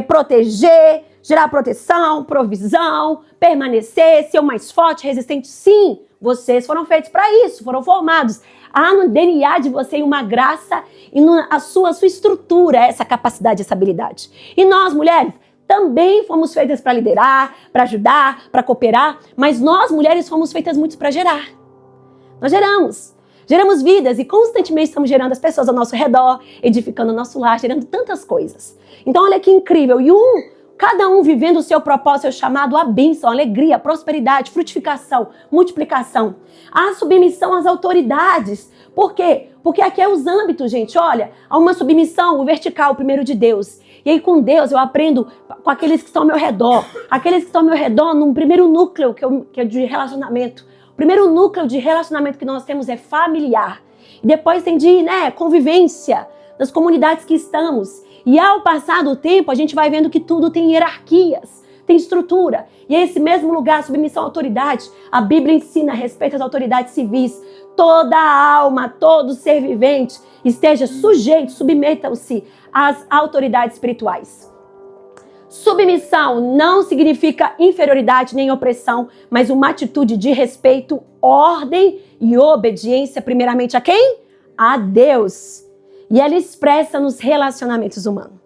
proteger, gerar proteção, provisão, permanecer, ser o mais forte, resistente. Sim, vocês foram feitos para isso, foram formados. Há no DNA de você uma graça e a sua estrutura, essa capacidade, essa habilidade. E nós, mulheres, também fomos feitas para liderar, para ajudar, para cooperar, mas nós, mulheres, fomos feitas muito para gerar. Nós geramos. Geramos vidas e constantemente estamos gerando as pessoas ao nosso redor, edificando o nosso lar, gerando tantas coisas. Então olha que incrível. E cada um vivendo o seu propósito, seu chamado, a bênção, a alegria, a prosperidade, frutificação, multiplicação. A submissão às autoridades. Por quê? Porque aqui é os âmbitos, gente. Olha, há uma submissão, o vertical, o primeiro de Deus. E aí com Deus eu aprendo com aqueles que estão ao meu redor. Aqueles que estão ao meu redor num primeiro núcleo que é de relacionamento. O primeiro núcleo de relacionamento que nós temos é familiar. E depois tem de convivência das comunidades que estamos. E ao passar do tempo, a gente vai vendo que tudo tem hierarquias, tem estrutura. E é esse mesmo lugar, submissão à autoridade, a Bíblia ensina a respeito às autoridades civis. Toda alma, todo ser vivente esteja sujeito, submetam-se às autoridades espirituais. Submissão não significa inferioridade nem opressão, mas uma atitude de respeito, ordem e obediência, primeiramente a quem? A Deus. E ela expressa nos relacionamentos humanos.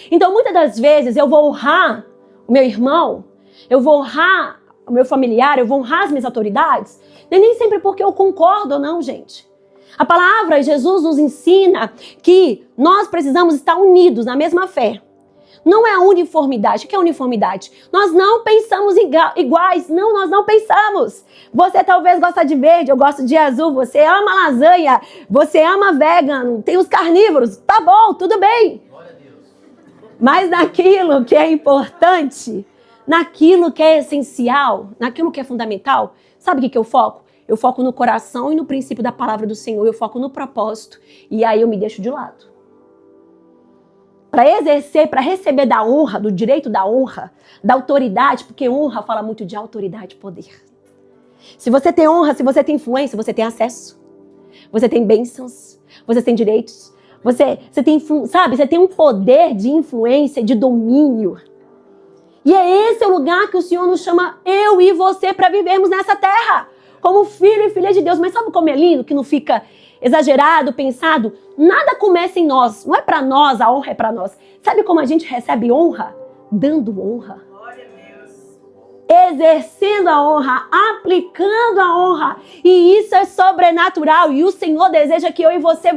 Então, muitas das vezes, eu vou honrar o meu irmão, eu vou honrar o meu familiar, eu vou honrar as minhas autoridades, nem sempre porque eu concordo ou não, gente. A palavra, Jesus nos ensina que nós precisamos estar unidos na mesma fé. Não é a uniformidade. O que é uniformidade? Nós não pensamos iguais. Não, nós não pensamos. Você talvez gosta de verde, eu gosto de azul. Você ama lasanha, você ama vegan, tem os carnívoros. Tá bom, tudo bem. Glória a Deus. Mas naquilo que é importante, naquilo que é essencial, naquilo que é fundamental, sabe o que eu foco? Eu foco no coração e no princípio da palavra do Senhor. Eu foco no propósito. E aí eu me deixo de lado. Para exercer, para receber da honra, do direito da honra, da autoridade, porque honra fala muito de autoridade e poder. Se você tem honra, se você tem influência, você tem acesso. Você tem bênçãos, você tem direitos, você tem, sabe, você tem um poder de influência, de domínio. E é esse o lugar que o Senhor nos chama, eu e você, para vivermos nessa terra, como filho e filha de Deus. Mas sabe como é lindo, que não fica exagerado, pensado? Nada começa em nós, não é para nós, a honra é para nós. Sabe como a gente recebe honra? Dando honra. Glória a Deus. Exercendo a honra, aplicando a honra. E isso é sobrenatural. E o Senhor deseja que eu e você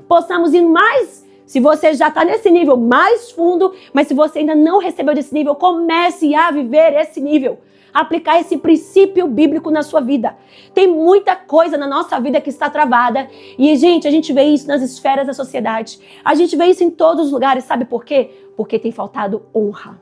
possamos ir mais. Se você já está nesse nível mais fundo, mas se você ainda não recebeu desse nível, comece a viver esse nível. Aplicar esse princípio bíblico na sua vida. Tem muita coisa na nossa vida que está travada. E, gente, a gente vê isso nas esferas da sociedade. A gente vê isso em todos os lugares. Sabe por quê? Porque tem faltado honra.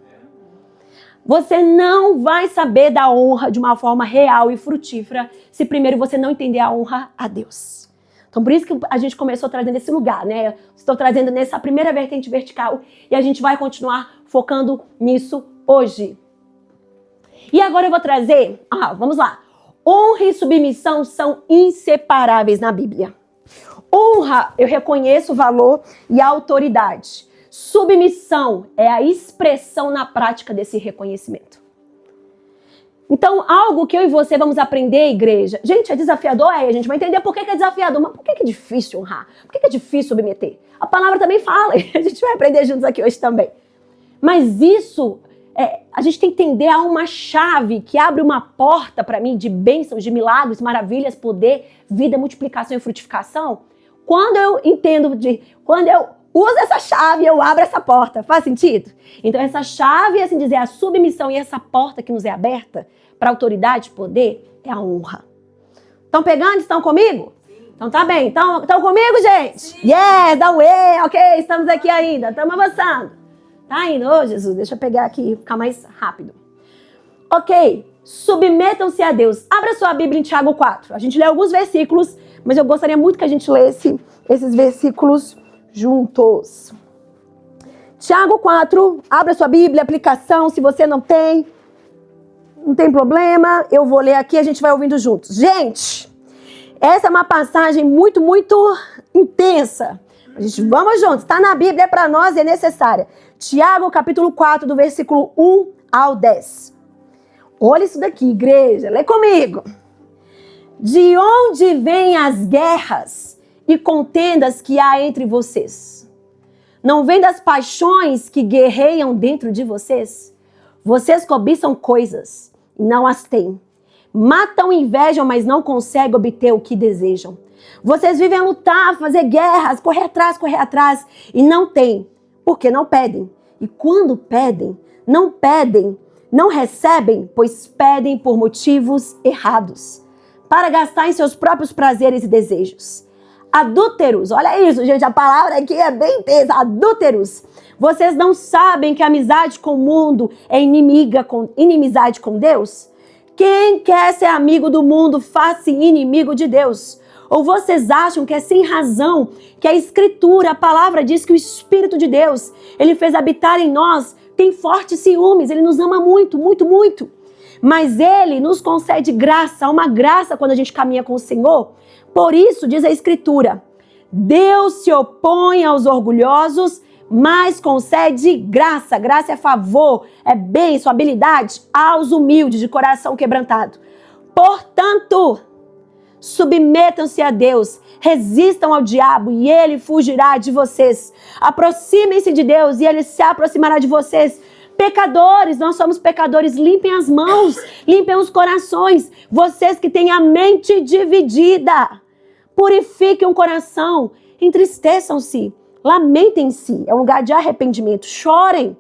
Você não vai saber da honra de uma forma real e frutífera se primeiro você não entender a honra a Deus. Então, por isso que a gente começou trazendo esse lugar, né? Estou trazendo nessa primeira vertente vertical e a gente vai continuar focando nisso hoje. E agora eu vou trazer, vamos lá. Honra e submissão são inseparáveis na Bíblia. Honra, eu reconheço o valor e a autoridade. Submissão é a expressão na prática desse reconhecimento. Então, algo que eu e você vamos aprender, igreja. Gente, é desafiador? A gente vai entender por que é desafiador. Mas por que é difícil honrar? Por que é difícil submeter? A palavra também fala. A gente vai aprender juntos aqui hoje também. Mas isso, a gente tem que entender, há uma chave que abre uma porta para mim de bênçãos, de milagres, maravilhas, poder, vida, multiplicação e frutificação. Quando eu entendo, quando eu uso essa chave, eu abro essa porta. Faz sentido? Então, essa chave, assim dizer, a submissão e essa porta que nos é aberta para autoridade, poder, é a honra. Estão pegando? Estão comigo? Sim. Então tá bem. Estão comigo, gente? Sim. Yes, dá um E, ok, estamos aqui ainda, estamos avançando. Tá indo? Ô, Jesus, deixa eu pegar aqui e ficar mais rápido. Ok, submetam-se a Deus. Abra sua Bíblia em Tiago 4. A gente lê alguns versículos, mas eu gostaria muito que a gente lesse esses versículos juntos. Tiago 4, abra sua Bíblia, aplicação, se você não tem problema, eu vou ler aqui, a gente vai ouvindo juntos. Gente, essa é uma passagem muito, muito intensa. Vamos juntos, está na Bíblia, é para nós e é necessária. Tiago, capítulo 4, do versículo 1 ao 10. Olha isso daqui, igreja, lê comigo. De onde vêm as guerras e contendas que há entre vocês? Não vem das paixões que guerreiam dentro de vocês? Vocês cobiçam coisas e não as têm. Matam e invejam, mas não conseguem obter o que desejam. Vocês vivem a lutar, fazer guerras, correr atrás, e não tem, porque não pedem. E quando pedem, não recebem, pois pedem por motivos errados, para gastar em seus próprios prazeres e desejos. Adúlteros, olha isso, gente, a palavra aqui é bem intensa, adúlteros. Vocês não sabem que a amizade com o mundo é inimizade com Deus? Quem quer ser amigo do mundo, faz-se inimigo de Deus. Ou vocês acham que é sem razão que a Escritura, a palavra diz que o Espírito de Deus, ele fez habitar em nós, tem fortes ciúmes, ele nos ama muito, muito, muito. Mas ele nos concede graça, uma graça quando a gente caminha com o Senhor. Por isso, diz a Escritura, Deus se opõe aos orgulhosos, mas concede graça. Graça é favor, é bênção, habilidade aos humildes de coração quebrantado. Portanto, submetam-se a Deus, resistam ao diabo e ele fugirá de vocês. Aproximem-se de Deus e ele se aproximará de vocês. Pecadores, nós somos pecadores, limpem as mãos, limpem os corações. Vocês que têm a mente dividida, purifiquem o coração, entristeçam-se, lamentem-se, é um lugar de arrependimento, chorem,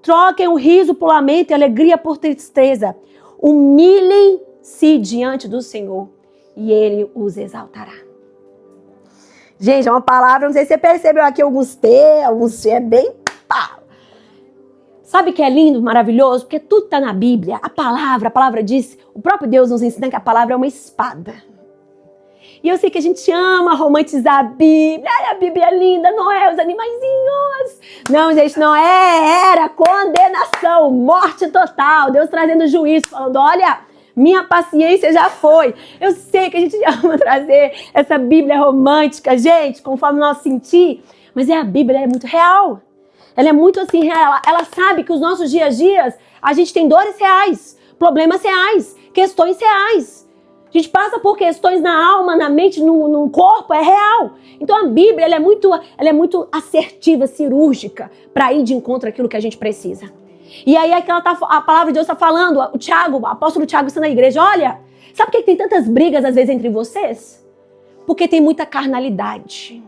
troquem o riso por lamento e alegria por tristeza. Humilhem-se diante do Senhor e Ele os exaltará. Gente, é uma palavra, não sei se você percebeu aqui alguns é bem pá. Sabe que é lindo, maravilhoso? Porque tudo está na Bíblia. A palavra diz, o próprio Deus nos ensina que a palavra é uma espada. E eu sei que a gente ama romantizar a Bíblia. Ai, a Bíblia é linda, Noé, os animaizinhos. Não, gente, Noé era condenação, morte total. Deus trazendo juízo, falando, olha, minha paciência já foi. Eu sei que a gente ama trazer essa Bíblia romântica, gente, conforme o nosso sentir. Mas a Bíblia é muito real. Ela é muito assim real. Ela sabe que os nossos dias a dias, a gente tem dores reais, problemas reais, questões reais. A gente passa por questões na alma, na mente, no corpo, é real. Então a Bíblia ela é muito assertiva, cirúrgica, para ir de encontro àquilo que a gente precisa. E aí a palavra de Deus está falando, o apóstolo Tiago está na igreja, olha, sabe por que tem tantas brigas às vezes entre vocês? Porque tem muita carnalidade.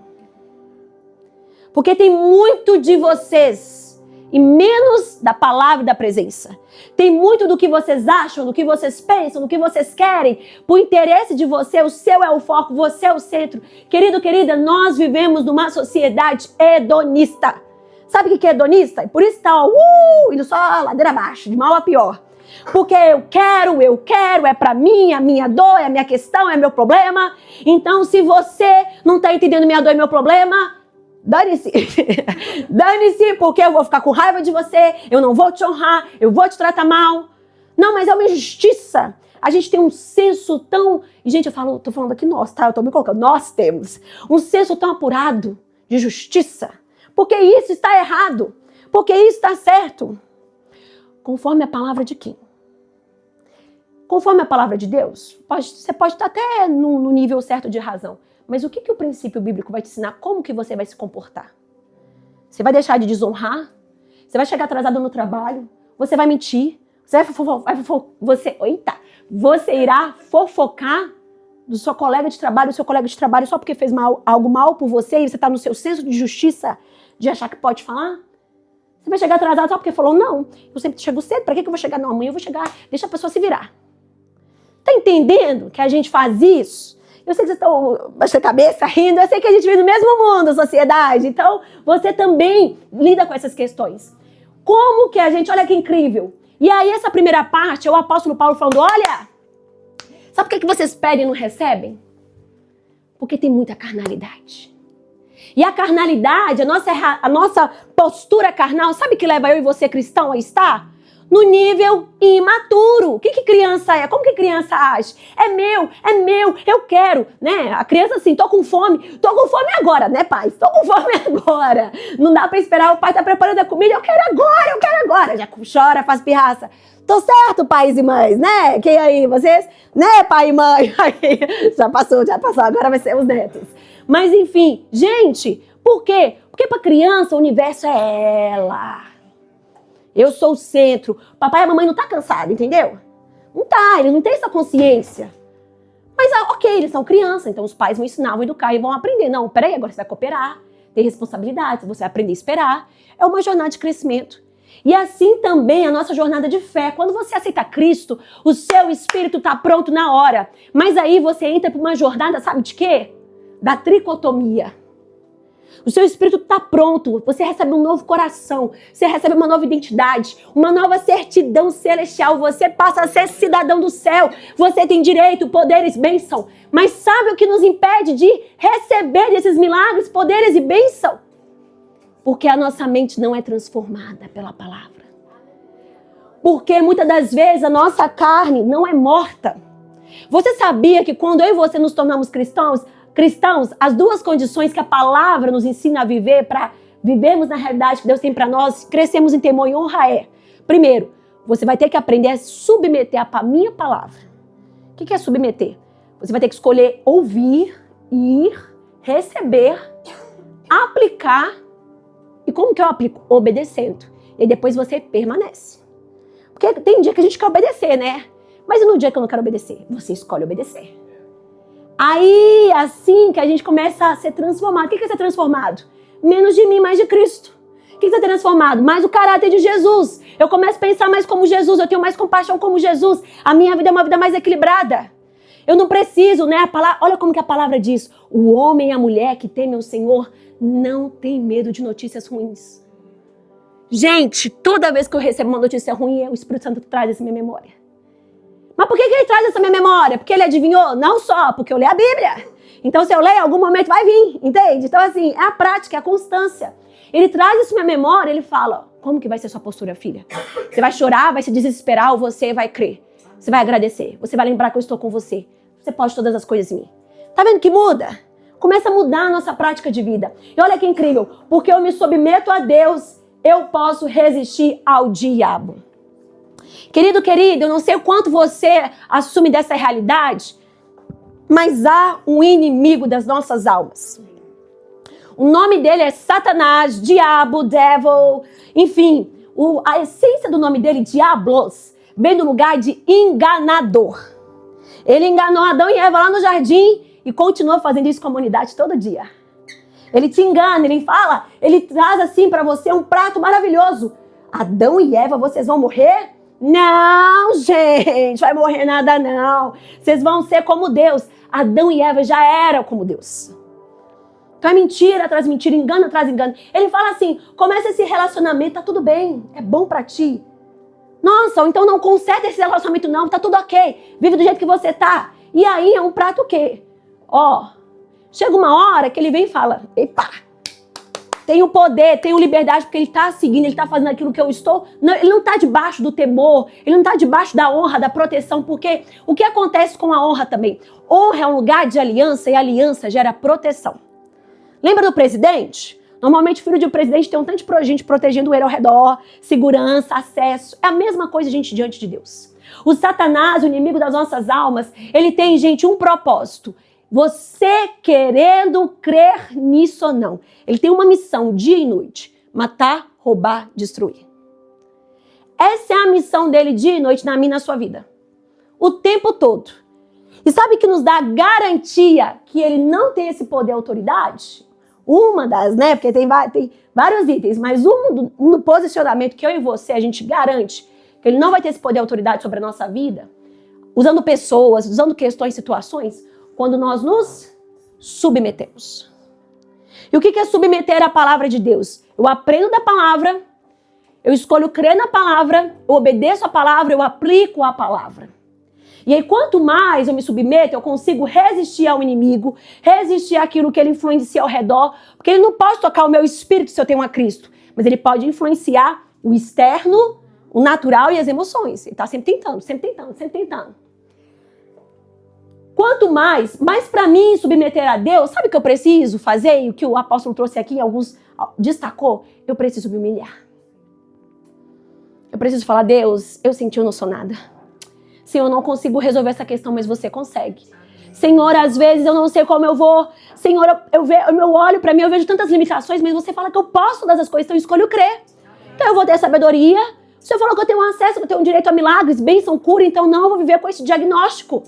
Porque tem muito de vocês e menos da palavra e da presença. Tem muito do que vocês acham, do que vocês pensam, do que vocês querem. Por interesse de você, o seu é o foco, você é o centro. Querido, querida, nós vivemos numa sociedade hedonista. Sabe o que é hedonista? E por isso está indo só ladeira abaixo, de mal a pior. Porque eu quero, é pra mim, a minha dor, é a minha questão, é meu problema. Então, se você não está entendendo minha dor e meu problema, dane-se, dane-se, porque eu vou ficar com raiva de você, eu não vou te honrar, eu vou te tratar mal. Não, mas é uma injustiça. A gente tem um senso tão... E, gente, tô falando aqui nós, tá? Eu tô me colocando. Nós temos um senso tão apurado de justiça. Porque isso está errado. Porque isso está certo. Conforme a palavra de quem? Conforme a palavra de Deus? Você pode estar até no nível certo de razão. Mas o que o princípio bíblico vai te ensinar? Como que você vai se comportar? Você vai deixar de desonrar? Você vai chegar atrasado no trabalho? Você vai mentir? Você irá fofocar do seu colega de trabalho, só porque fez algo mal por você e você está no seu senso de justiça de achar que pode falar? Você vai chegar atrasado só porque falou, não, eu sempre chego cedo, para que eu vou chegar? Não, amanhã eu vou chegar, deixa a pessoa se virar. Tá entendendo que a gente faz isso? Eu sei que vocês estão baixando a cabeça, rindo, eu sei que a gente vive no mesmo mundo, sociedade, então você também lida com essas questões. Como que a gente, olha que incrível. E aí essa primeira parte é o apóstolo Paulo falando, olha, sabe por que vocês pedem e não recebem? Porque tem muita carnalidade. E a carnalidade, a nossa postura carnal, sabe que leva eu e você cristão a estar? No nível imaturo. O que criança é? Como que criança age? É meu, eu quero, né? A criança assim, tô com fome agora, né, pai? Tô com fome agora. Não dá pra esperar, o pai tá preparando a comida, eu quero agora. Já chora, faz pirraça. Tô certo, pais e mães, né? Quem aí, vocês? Né, pai e mãe? Já passou, agora vai ser os netos. Mas enfim, gente, por quê? Porque pra criança o universo é ela. Eu sou o centro. Papai e a mamãe não tá cansado, entendeu? Não tá, ele não tem essa consciência. Mas, ok, eles são crianças, então os pais vão ensinar, vão educar e vão aprender. Não, peraí, agora você vai cooperar, tem responsabilidade, você vai aprender a esperar. É uma jornada de crescimento. E assim também a nossa jornada de fé. Quando você aceita Cristo, o seu espírito está pronto na hora. Mas aí você entra para uma jornada, sabe de quê? Da tricotomia. O seu espírito está pronto, você recebe um novo coração, você recebe uma nova identidade, uma nova certidão celestial, você passa a ser cidadão do céu, você tem direito, poderes, bênção. Mas sabe o que nos impede de receber esses milagres, poderes e bênção? Porque a nossa mente não é transformada pela palavra. Porque muitas das vezes a nossa carne não é morta. Você sabia que quando eu e você nos tornamos cristãos, as duas condições que a palavra nos ensina a viver para vivermos na realidade que Deus tem para nós, crescemos em temor e honra é: primeiro, você vai ter que aprender a submeter a minha palavra. O que é submeter? Você vai ter que escolher ouvir, ir, receber, aplicar. E como que eu aplico? Obedecendo. E depois você permanece. Porque tem dia que a gente quer obedecer, né? Mas e no dia que eu não quero obedecer? Você escolhe obedecer. Aí, assim que a gente começa a ser transformado. O que é ser transformado? Menos de mim, mais de Cristo. O que é ser transformado? Mais o caráter de Jesus. Eu começo a pensar mais como Jesus, eu tenho mais compaixão como Jesus. A minha vida é uma vida mais equilibrada. Eu não preciso, né? Olha como que a palavra diz. O homem e a mulher que temem o Senhor não tem medo de notícias ruins. Gente, toda vez que eu recebo uma notícia ruim, o Espírito Santo traz essa minha memória. Mas por que ele traz essa minha memória? Porque ele adivinhou? Não só, porque eu leio a Bíblia. Então, se eu ler, em algum momento vai vir, entende? Então, assim, é a prática, é a constância. Ele traz isso na minha memória, ele fala: como que vai ser sua postura, filha? Você vai chorar, vai se desesperar ou você vai crer? Você vai agradecer, você vai lembrar que eu estou com você. Você pode todas as coisas em mim. Tá vendo que muda? Começa a mudar a nossa prática de vida. E olha que incrível, porque eu me submeto a Deus, eu posso resistir ao diabo. Querido, eu não sei o quanto você assume dessa realidade, mas há um inimigo das nossas almas. O nome dele é Satanás, diabo, devil, enfim, a essência do nome dele, diablos, vem do lugar de enganador. Ele enganou Adão e Eva lá no jardim e continua fazendo isso com a humanidade todo dia. Ele te engana, ele traz assim para você um prato maravilhoso. Adão e Eva, vocês vão morrer? Não, gente, vai morrer nada não. Vocês vão ser como Deus. Adão e Eva já eram como Deus. Então é mentira atrás mentira, engano atrás engano. Ele fala assim: começa esse relacionamento, tá tudo bem, é bom pra ti. Nossa, então não conserta esse relacionamento não, tá tudo ok. Vive do jeito que você tá. E aí é um prato o quê? Chega uma hora que ele vem e fala: epa, tenho poder, tenho liberdade, porque ele está seguindo, ele está fazendo aquilo que eu estou. Não, ele não está debaixo do temor, ele não está debaixo da honra, da proteção, porque o que acontece com a honra também? Honra é um lugar de aliança e aliança gera proteção. Lembra do presidente? Normalmente o filho de um presidente tem um tanto de gente protegendo ele ao redor, segurança, acesso. É a mesma coisa, gente, diante de Deus. O Satanás, o inimigo das nossas almas, ele tem, gente, um propósito. Você querendo crer nisso ou não. Ele tem uma missão dia e noite: matar, roubar, destruir. Essa é a missão dele dia e noite na minha e na sua vida. O tempo todo. E sabe que nos dá garantia que ele não tem esse poder e autoridade? Uma das, né? Porque tem vários itens, mas um posicionamento que eu e você, a gente garante que ele não vai ter esse poder e autoridade sobre a nossa vida, usando pessoas, usando questões, situações, quando nós nos submetemos. E o que é submeter à palavra de Deus? Eu aprendo da palavra, eu escolho crer na palavra, eu obedeço a palavra, eu aplico a palavra. E aí, quanto mais eu me submeto, eu consigo resistir ao inimigo, resistir àquilo que ele influencia ao redor, porque ele não pode tocar o meu espírito se eu tenho a Cristo, mas ele pode influenciar o externo, o natural e as emoções. Ele está sempre tentando. Quanto mais para mim submeter a Deus, sabe o que eu preciso fazer? E o que o apóstolo trouxe aqui, alguns destacou? Eu preciso me humilhar. Eu preciso falar: Deus, eu senti, eu não sou nada. Senhor, eu não consigo resolver essa questão, mas você consegue. Senhor, às vezes eu não sei como eu vou. Senhor, eu olho para mim, eu vejo tantas limitações, mas você fala que eu posso todas as coisas, então eu escolho crer. Então eu vou ter sabedoria. O Senhor falou que eu tenho acesso, que eu tenho direito a milagres, bênção, cura, então não, eu vou viver com esse diagnóstico.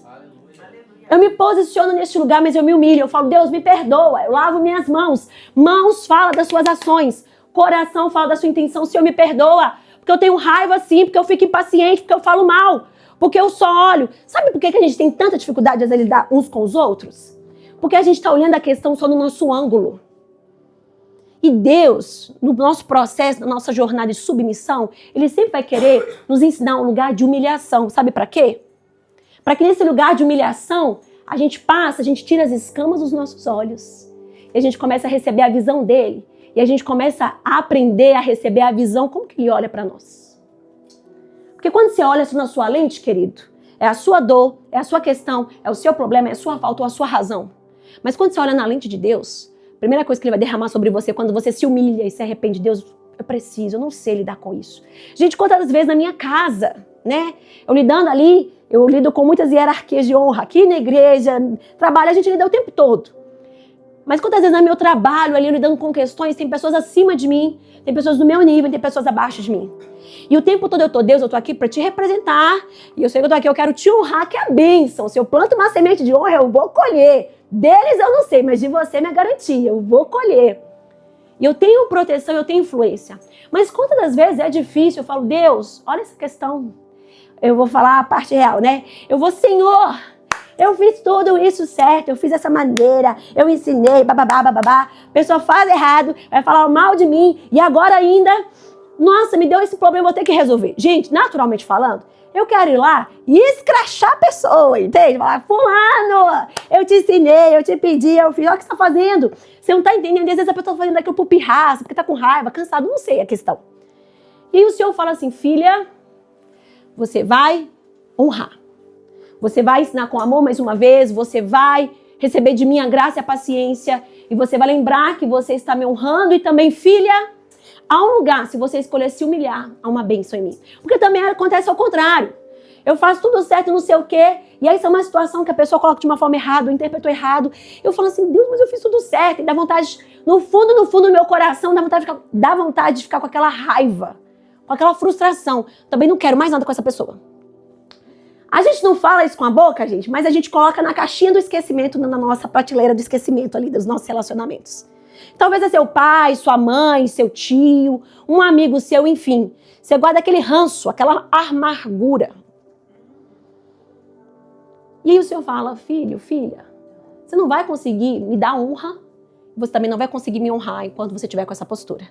Eu me posiciono neste lugar, mas eu me humilho. Eu falo, Deus, me perdoa. Eu lavo minhas mãos. Mãos fala das suas ações. Coração fala da sua intenção. Senhor, me perdoa. Porque eu tenho raiva sim, porque eu fico impaciente, porque eu falo mal. Porque eu só olho. Sabe por que a gente tem tanta dificuldade de lidar uns com os outros? Porque a gente está olhando a questão só no nosso ângulo. E Deus, no nosso processo, na nossa jornada de submissão, Ele sempre vai querer nos ensinar um lugar de humilhação. Sabe para quê? Para que nesse lugar de humilhação, a gente tira as escamas dos nossos olhos. E a gente começa a receber a visão dele. E a gente começa a aprender a receber a visão como que ele olha para nós. Porque quando você olha na sua lente, querido, é a sua dor, é a sua questão, é o seu problema, é a sua falta ou a sua razão. Mas quando você olha na lente de Deus, a primeira coisa que ele vai derramar sobre você quando você se humilha e se arrepende, Deus, eu não sei lidar com isso. Gente, quantas vezes na minha casa, né? Eu lido com muitas hierarquias de honra aqui na igreja, trabalho, a gente lida o tempo todo. Mas quantas vezes no meu trabalho, ali lidando com questões, tem pessoas acima de mim, tem pessoas do meu nível, tem pessoas abaixo de mim. E o tempo todo Deus, eu tô aqui para te representar, e eu sei que eu tô aqui, eu quero te honrar, que é a bênção. Se eu planto uma semente de honra, eu vou colher. Deles eu não sei, mas de você é minha garantia, eu vou colher. E eu tenho proteção, eu tenho influência. Mas quantas das vezes é difícil, eu falo, Deus, olha essa questão. Eu vou falar a parte real, né? Senhor, eu fiz tudo isso certo, eu fiz dessa maneira, eu ensinei, bababá, bababá. A pessoa faz errado, vai falar mal de mim, e agora ainda, nossa, me deu esse problema, eu vou ter que resolver. Gente, naturalmente falando, eu quero ir lá e escrachar a pessoa, entende? Falar, fulano, eu te ensinei, eu te pedi, eu fiz, olha o que você tá fazendo. Você não tá entendendo, às vezes a pessoa tá fazendo aquilo por pirraça, porque tá com raiva, cansado, não sei a questão. E o Senhor fala assim, filha, você vai honrar. Você vai ensinar com amor mais uma vez, você vai receber de mim a graça e a paciência, e você vai lembrar que você está me honrando, e também, filha, há um lugar, se você escolher se humilhar, há uma bênção em mim. Porque também acontece ao contrário. Eu faço tudo certo, não sei o quê, e aí isso é uma situação que a pessoa coloca de uma forma errada, ou interpretou errado. Eu falo assim, Deus, mas eu fiz tudo certo, e dá vontade, no fundo do meu coração, dá vontade de ficar com aquela raiva, com aquela frustração. Também não quero mais nada com essa pessoa. A gente não fala isso com a boca, gente, mas a gente coloca na caixinha do esquecimento, na nossa prateleira do esquecimento ali, dos nossos relacionamentos. Talvez é seu pai, sua mãe, seu tio, um amigo seu, enfim. Você guarda aquele ranço, aquela amargura. E aí o Senhor fala, filho, filha, você não vai conseguir me dar honra, você também não vai conseguir me honrar enquanto você estiver com essa postura.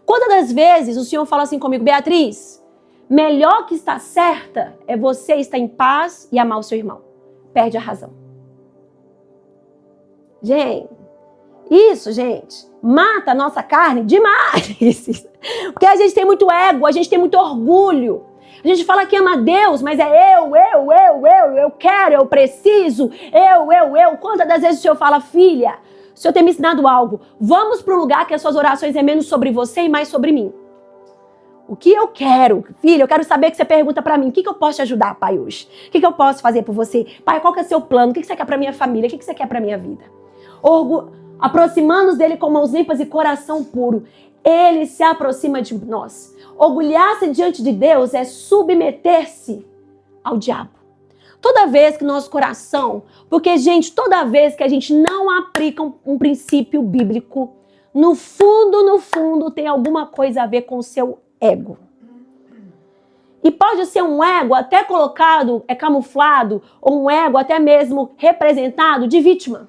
Quantas das vezes o Senhor fala assim comigo, Beatriz, melhor que estar certa é você estar em paz e amar o seu irmão. Perde a razão. Gente, mata a nossa carne demais. Porque a gente tem muito ego, a gente tem muito orgulho. A gente fala que ama Deus, mas é eu quero, eu preciso, eu. Quantas das vezes o Senhor fala, filha, o Senhor tem me ensinado algo, vamos para um lugar que as suas orações é menos sobre você e mais sobre mim. O que eu quero? Filha, eu quero saber que você pergunta pra mim, o que eu posso te ajudar, pai, hoje? O que eu posso fazer por você? Pai, qual que é o seu plano? O que você quer pra minha família? O que você quer pra minha vida? Aproximando-nos dele com mãos limpas e coração puro. Ele se aproxima de nós. Orgulhar-se diante de Deus é submeter-se ao diabo. Toda vez que nosso coração... Porque, gente, toda vez que a gente não aplica um princípio bíblico, no fundo, tem alguma coisa a ver com o seu ego. E pode ser um ego até colocado, camuflado, ou um ego até mesmo representado de vítima.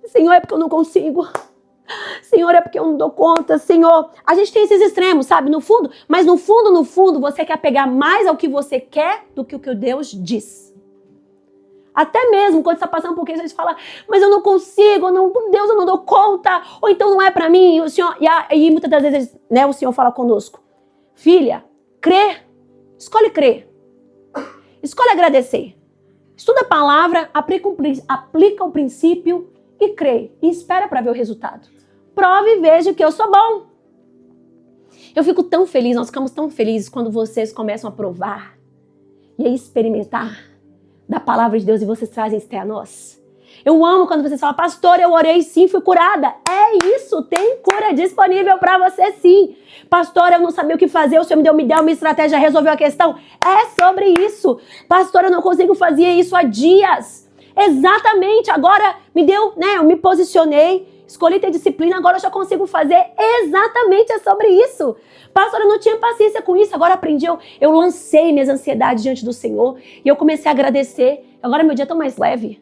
Senhor, é porque eu não consigo. Senhor, é porque eu não dou conta. Senhor, a gente tem esses extremos, sabe? No fundo, mas no fundo, você quer pegar mais ao que você quer do que o que Deus diz. Até mesmo quando você está passando por isso, a gente fala, mas eu não consigo, Deus, eu não dou conta, ou então não é para mim. E o Senhor, e muitas das vezes, né, o Senhor fala conosco, filha, crê, escolhe crer, escolhe agradecer, estuda a palavra, aplica o princípio e crê, e espera para ver o resultado. Prove e veja que eu sou bom. Eu fico tão feliz, nós ficamos tão felizes quando vocês começam a provar e a experimentar da palavra de Deus e vocês trazem isso até a nós. Eu amo quando vocês falam, pastor, eu orei sim, fui curada. É isso, tem cura disponível para você sim. Pastor, eu não sabia o que fazer, o Senhor me deu uma estratégia, resolveu a questão. É sobre isso. Pastor, eu não consigo fazer isso há dias. Exatamente, agora me deu, né, eu me posicionei, escolhi ter disciplina, agora eu já consigo fazer. Exatamente, é sobre isso. Pastor, eu não tinha paciência com isso, agora aprendi, eu lancei minhas ansiedades diante do Senhor e eu comecei a agradecer. Agora meu dia é tão mais leve,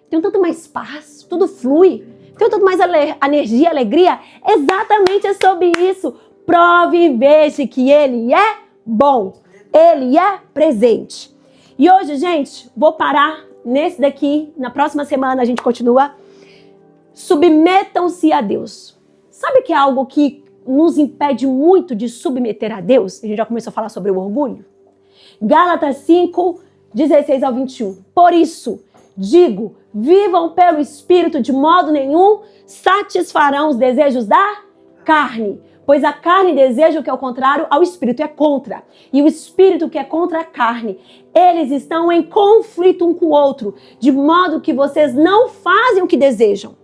tenho tanto mais paz, tudo flui, tenho tanto mais energia, alegria. Exatamente, é sobre isso. Prove e veja que Ele é bom, Ele é presente. E hoje, gente, vou parar nesse daqui, na próxima semana a gente continua. Submetam-se a Deus. Sabe que é algo que nos impede muito de submeter a Deus? A gente já começou a falar sobre o orgulho. Gálatas 5, 16 ao 21. Por isso, digo, vivam pelo Espírito, de modo nenhum satisfarão os desejos da carne. Pois a carne deseja o que é o contrário ao Espírito, é contra. E o Espírito que é contra a carne. Eles estão em conflito um com o outro, de modo que vocês não fazem o que desejam.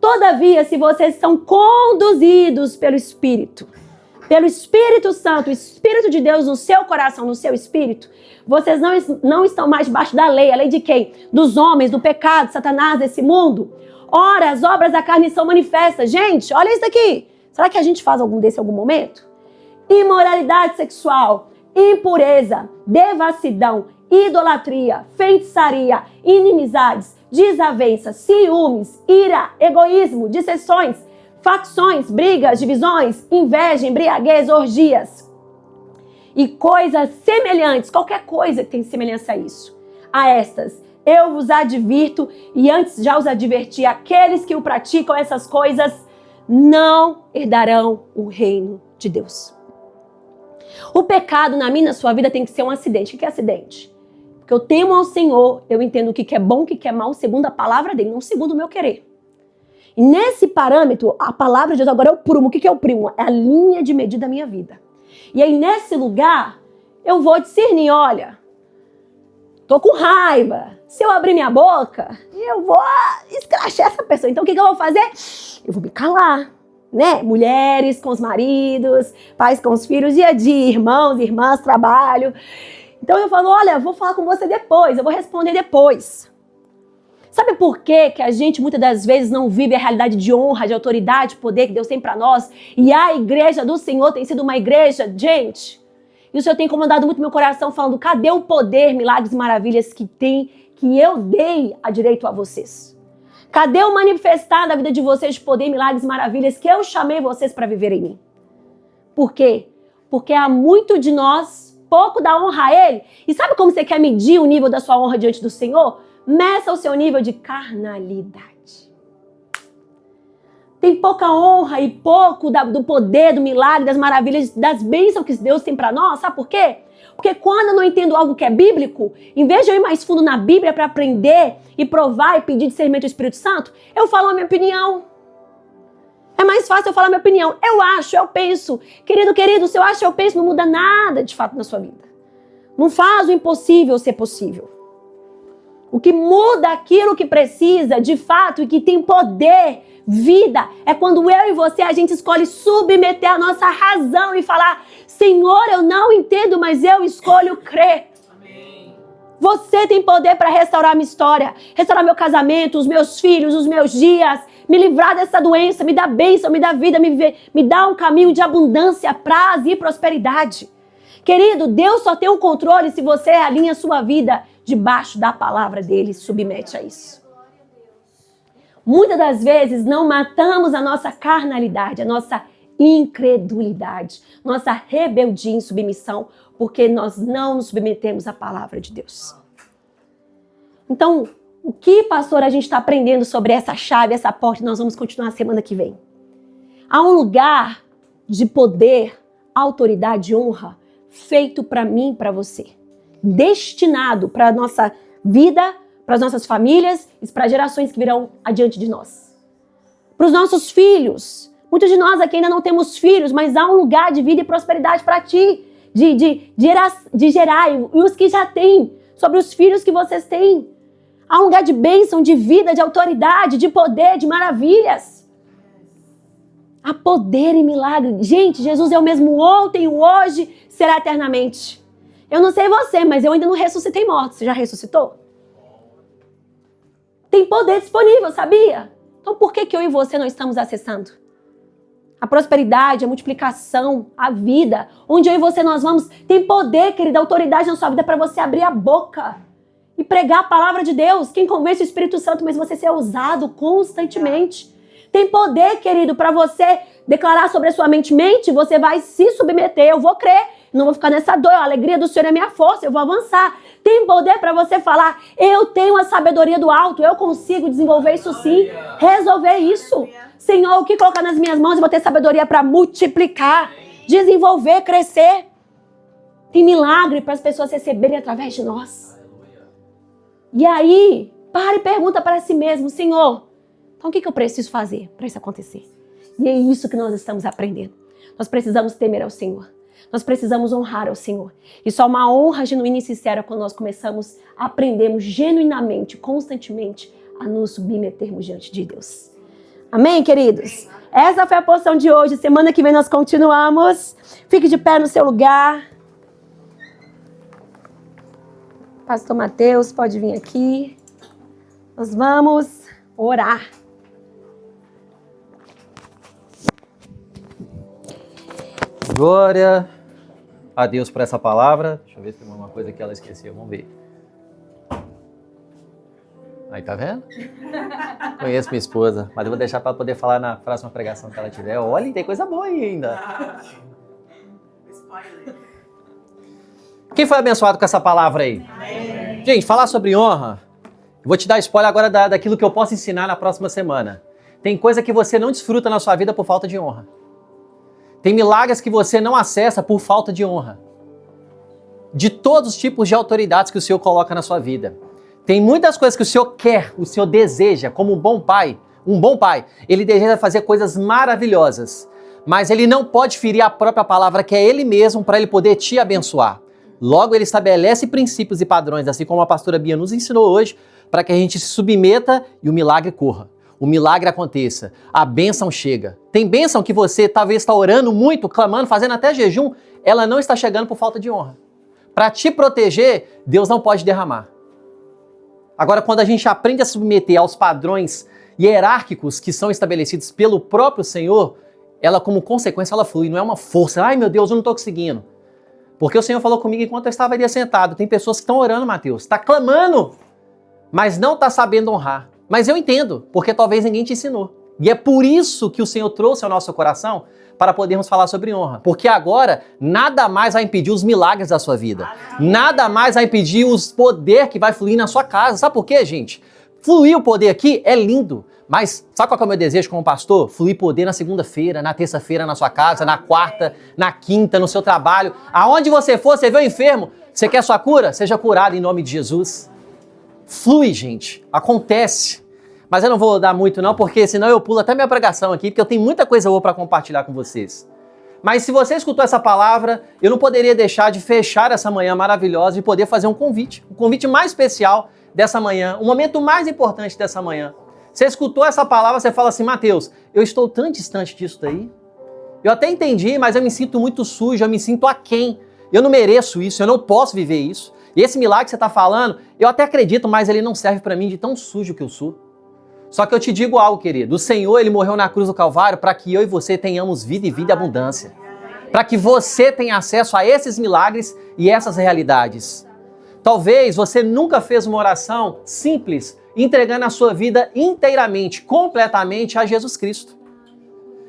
Todavia, se vocês são conduzidos pelo Espírito Santo, o Espírito de Deus no seu coração, no seu espírito, vocês não estão mais debaixo da lei. A lei de quem? Dos homens, do pecado, Satanás, desse mundo. Ora, as obras da carne são manifestas. Gente, olha isso daqui. Será que a gente faz algum desse em algum momento? Imoralidade sexual, impureza, devassidão, idolatria, feitiçaria, inimizades, desavenças, ciúmes, ira, egoísmo, dissensões, facções, brigas, divisões, inveja, embriaguez, orgias e coisas semelhantes, qualquer coisa que tem semelhança a isso. A estas, eu vos advirto e antes já os adverti, aqueles que o praticam essas coisas não herdarão o reino de Deus. O pecado na minha, na sua vida tem que ser um acidente. O que é acidente? Porque eu temo ao Senhor, eu entendo o que é bom, o que é mal, segundo a palavra dele, não segundo o meu querer. E nesse parâmetro, a palavra de Deus agora é o prumo. O que é o prumo? É a linha de medida da minha vida. E aí nesse lugar, eu vou discernir, olha, tô com raiva. Se eu abrir minha boca, eu vou escrachar essa pessoa. Então o que eu vou fazer? Eu vou me calar, né? Mulheres com os maridos, pais com os filhos, dia a dia, irmãos, irmãs, trabalho. Então eu falo, olha, eu vou falar com você depois, eu vou responder depois. Sabe por que que a gente muitas das vezes não vive a realidade de honra, de autoridade, poder que Deus tem para nós? E a igreja do Senhor tem sido uma igreja, gente, e o Senhor tem incomodado muito meu coração falando, cadê o poder, milagres e maravilhas que eu dei a direito a vocês? Cadê o manifestar da vida de vocês de poder, milagres e maravilhas que eu chamei vocês para viver em mim? Por quê? Porque há muito de nós, pouco da honra a Ele. E sabe como você quer medir o nível da sua honra diante do Senhor? Meça o seu nível de carnalidade. Tem pouca honra e pouco do poder, do milagre, das maravilhas, das bênçãos que Deus tem para nós. Sabe por quê? Porque quando eu não entendo algo que é bíblico, em vez de eu ir mais fundo na Bíblia para aprender e provar e pedir discernimento do Espírito Santo, eu falo a minha opinião. É mais fácil eu falar a minha opinião. Eu acho, eu penso. Querido, se eu acho, eu penso, não muda nada de fato na sua vida. Não faz o impossível ser possível. O que muda aquilo que precisa, de fato, e que tem poder, vida, é quando eu e você, a gente escolhe submeter a nossa razão e falar, Senhor, eu não entendo, mas eu escolho crer. Amém. Você tem poder para restaurar a minha história, restaurar meu casamento, os meus filhos, os meus dias, me livrar dessa doença, me dá bênção, me dá vida, me dá um caminho de abundância, praz e prosperidade. Querido, Deus só tem o controle se você alinha a sua vida debaixo da palavra dele e submete a isso. Muitas das vezes não matamos a nossa carnalidade, a nossa incredulidade, nossa rebeldia em submissão, porque nós não nos submetemos à palavra de Deus. Então, o que, pastor, a gente está aprendendo sobre essa chave, essa porta, nós vamos continuar a semana que vem. Há um lugar de poder, autoridade e honra feito para mim e para você. Destinado para a nossa vida, para as nossas famílias e para gerações que virão adiante de nós. Para os nossos filhos. Muitos de nós aqui ainda não temos filhos, mas há um lugar de vida e prosperidade para ti, de gerar, e os que já têm, sobre os filhos que vocês têm. Há um lugar de bênção, de vida, de autoridade, de poder, de maravilhas. Há poder e milagre. Gente, Jesus é o mesmo ontem, o hoje, será eternamente. Eu não sei você, mas eu ainda não ressuscitei mortos. Você já ressuscitou? Tem poder disponível, sabia? Então por que eu e você não estamos acessando? A prosperidade, a multiplicação, a vida. Onde eu e você nós vamos. Tem poder, querida, autoridade na sua vida para você abrir a boca e pregar a palavra de Deus. Quem convence o Espírito Santo, mas você ser usado constantemente. Tem poder, querido, para você declarar sobre a sua mente. Mente, você vai se submeter. Eu vou crer. Não vou ficar nessa dor. A alegria do Senhor é minha força. Eu vou avançar. Tem poder para você falar. Eu tenho a sabedoria do alto. Eu consigo desenvolver isso sim. Resolver isso. Senhor, o que colocar nas minhas mãos? Eu vou ter sabedoria para multiplicar. Desenvolver, crescer. Tem milagre para as pessoas receberem através de nós. E aí, para e pergunta para si mesmo. Senhor, então o que eu preciso fazer para isso acontecer? E é isso que nós estamos aprendendo. Nós precisamos temer ao Senhor. Nós precisamos honrar ao Senhor. E só uma honra genuína e sincera quando nós começamos a aprendermos genuinamente, constantemente, a nos submetermos diante de Deus. Amém, queridos? Essa foi a porção de hoje. Semana que vem nós continuamos. Fique de pé no seu lugar. Pastor Mateus, pode vir aqui. Nós vamos orar. Glória a Deus por essa palavra. Deixa eu ver se tem alguma coisa que ela esqueceu. Vamos ver. Aí, tá vendo? Conheço minha esposa, mas eu vou deixar para ela poder falar na próxima pregação que ela tiver. Olha, tem coisa boa aí ainda. Quem foi abençoado com essa palavra aí? Amém. Gente, falar sobre honra. Eu vou te dar spoiler agora daquilo que eu posso ensinar na próxima semana. Tem coisa que você não desfruta na sua vida por falta de honra. Tem milagres que você não acessa por falta de honra. De todos os tipos de autoridades que o Senhor coloca na sua vida. Tem muitas coisas que o Senhor quer, o Senhor deseja, como um bom pai, ele deseja fazer coisas maravilhosas, mas ele não pode ferir a própria palavra, que é ele mesmo, para ele poder te abençoar. Logo, ele estabelece princípios e padrões, assim como a pastora Bia nos ensinou hoje, para que a gente se submeta e o milagre corra. O milagre aconteça, a bênção chega. Tem bênção que você talvez está orando muito, clamando, fazendo até jejum, ela não está chegando por falta de honra. Para te proteger, Deus não pode derramar. Agora, quando a gente aprende a submeter aos padrões hierárquicos que são estabelecidos pelo próprio Senhor, ela, como consequência, ela flui, não é uma força. Ai, meu Deus, eu não estou conseguindo. Porque o Senhor falou comigo enquanto eu estava ali sentado. Tem pessoas que estão orando, Mateus, está clamando, mas não está sabendo honrar. Mas eu entendo, porque talvez ninguém te ensinou. E é por isso que o Senhor trouxe ao nosso coração para podermos falar sobre honra. Porque agora, nada mais vai impedir os milagres da sua vida. Nada mais vai impedir os poder que vai fluir na sua casa. Sabe por quê, gente? Fluir o poder aqui é lindo. Mas sabe qual que é o meu desejo como pastor? Fluir poder na segunda-feira, na terça-feira na sua casa, na quarta, na quinta, no seu trabalho. Aonde você for, você vê o enfermo, você quer sua cura? Seja curado em nome de Jesus. Flui, gente. Acontece. Mas eu não vou dar muito não, porque senão eu pulo até minha pregação aqui, porque eu tenho muita coisa boa para compartilhar com vocês. Mas se você escutou essa palavra, eu não poderia deixar de fechar essa manhã maravilhosa e poder fazer um convite mais especial dessa manhã, o momento mais importante dessa manhã. Você escutou essa palavra, você fala assim, Mateus, eu estou tão distante disso daí. Eu até entendi, mas eu me sinto muito sujo, eu me sinto aquém. Eu não mereço isso, eu não posso viver isso. E esse milagre que você está falando, eu até acredito, mas ele não serve para mim de tão sujo que eu sou. Só que eu te digo algo, querido. O Senhor, Ele morreu na cruz do Calvário para que eu e você tenhamos vida e vida e abundância. Para que você tenha acesso a esses milagres e essas realidades. Talvez você nunca fez uma oração simples, entregando a sua vida inteiramente, completamente a Jesus Cristo.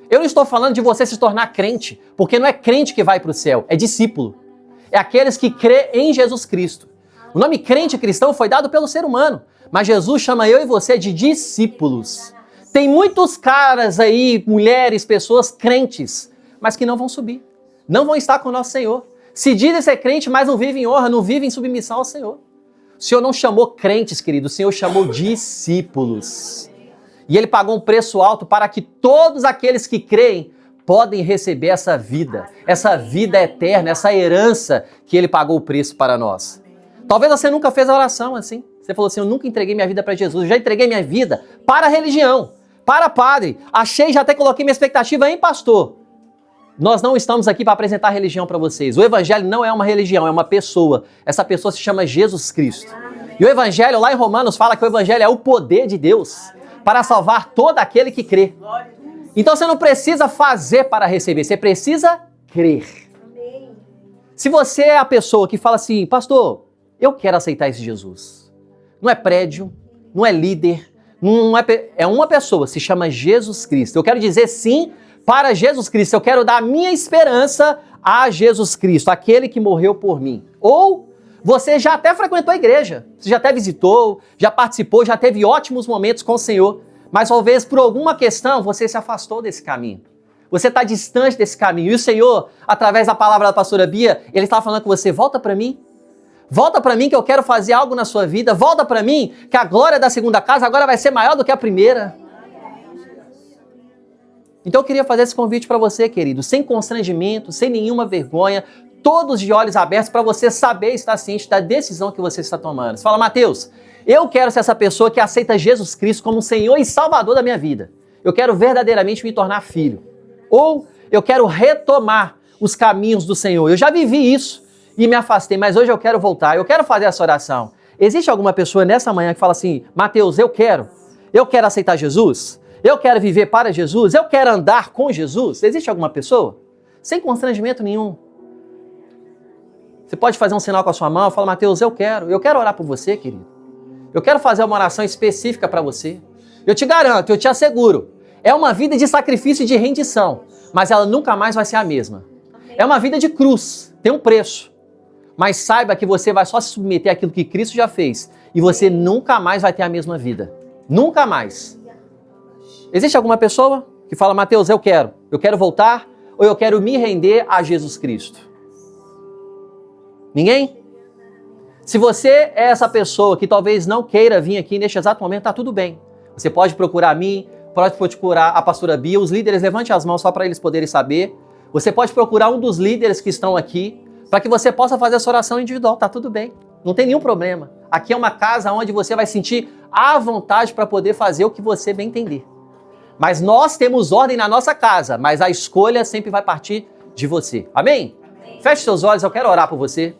Eu não estou falando de você se tornar crente, porque não é crente que vai para o céu, é discípulo. É aqueles que crê em Jesus Cristo. O nome crente cristão foi dado pelo ser humano. Mas Jesus chama eu e você de discípulos. Tem muitos caras aí, mulheres, pessoas crentes, mas que não vão subir. Não vão estar com o nosso Senhor. Se dizem ser crente, mas não vivem em honra, não vivem em submissão ao Senhor. O Senhor não chamou crentes, querido. O Senhor chamou discípulos. E Ele pagou um preço alto para que todos aqueles que creem podem receber essa vida eterna, essa herança que Ele pagou o preço para nós. Talvez você nunca fez a oração assim. Você falou assim, eu nunca entreguei minha vida para Jesus, eu já entreguei minha vida para a religião, para padre. Achei, já até coloquei minha expectativa em pastor. Nós não estamos aqui para apresentar religião para vocês. O evangelho não é uma religião, é uma pessoa. Essa pessoa se chama Jesus Cristo. E o evangelho lá em Romanos fala que o evangelho é o poder de Deus para salvar todo aquele que crê. Então você não precisa fazer para receber, você precisa crer. Se você é a pessoa que fala assim, pastor, eu quero aceitar esse Jesus. Não é prédio, não é líder, é uma pessoa, se chama Jesus Cristo. Eu quero dizer sim para Jesus Cristo. Eu quero dar a minha esperança a Jesus Cristo, aquele que morreu por mim. Ou você já até frequentou a igreja, você já até visitou, já participou, já teve ótimos momentos com o Senhor, mas talvez por alguma questão você se afastou desse caminho. Você está distante desse caminho. E o Senhor, através da palavra da pastora Bia, Ele está falando com você, volta para mim. Volta para mim que eu quero fazer algo na sua vida. Volta para mim que a glória da segunda casa agora vai ser maior do que a primeira. Então eu queria fazer esse convite para você, querido, sem constrangimento, sem nenhuma vergonha, todos de olhos abertos para você saber e estar ciente da decisão que você está tomando. Você fala, Mateus, eu quero ser essa pessoa que aceita Jesus Cristo como Senhor e Salvador da minha vida. Eu quero verdadeiramente me tornar filho. Ou eu quero retomar os caminhos do Senhor. Eu já vivi isso e me afastei, mas hoje eu quero voltar, eu quero fazer essa oração. Existe alguma pessoa nessa manhã que fala assim, Mateus, eu quero aceitar Jesus? Eu quero viver para Jesus? Eu quero andar com Jesus? Existe alguma pessoa? Sem constrangimento nenhum. Você pode fazer um sinal com a sua mão e falar, Mateus, eu quero orar por você, querido. Eu quero fazer uma oração específica para você. Eu te garanto, eu te asseguro, é uma vida de sacrifício e de rendição, mas ela nunca mais vai ser a mesma. É uma vida de cruz, tem um preço. Mas saiba que você vai só se submeter àquilo que Cristo já fez e você nunca mais vai ter a mesma vida. Nunca mais. Existe alguma pessoa que fala, Mateus, eu quero voltar ou eu quero me render a Jesus Cristo? Ninguém? Se você é essa pessoa que talvez não queira vir aqui neste exato momento, tá tudo bem. Você pode procurar a mim, pode procurar a pastora Bia, os líderes, levante as mãos só para eles poderem saber. Você pode procurar um dos líderes que estão aqui para que você possa fazer essa oração individual, tá tudo bem. Não tem nenhum problema. Aqui é uma casa onde você vai sentir à vontade para poder fazer o que você bem entender. Mas nós temos ordem na nossa casa, mas a escolha sempre vai partir de você. Amém? Feche seus olhos, eu quero orar por você.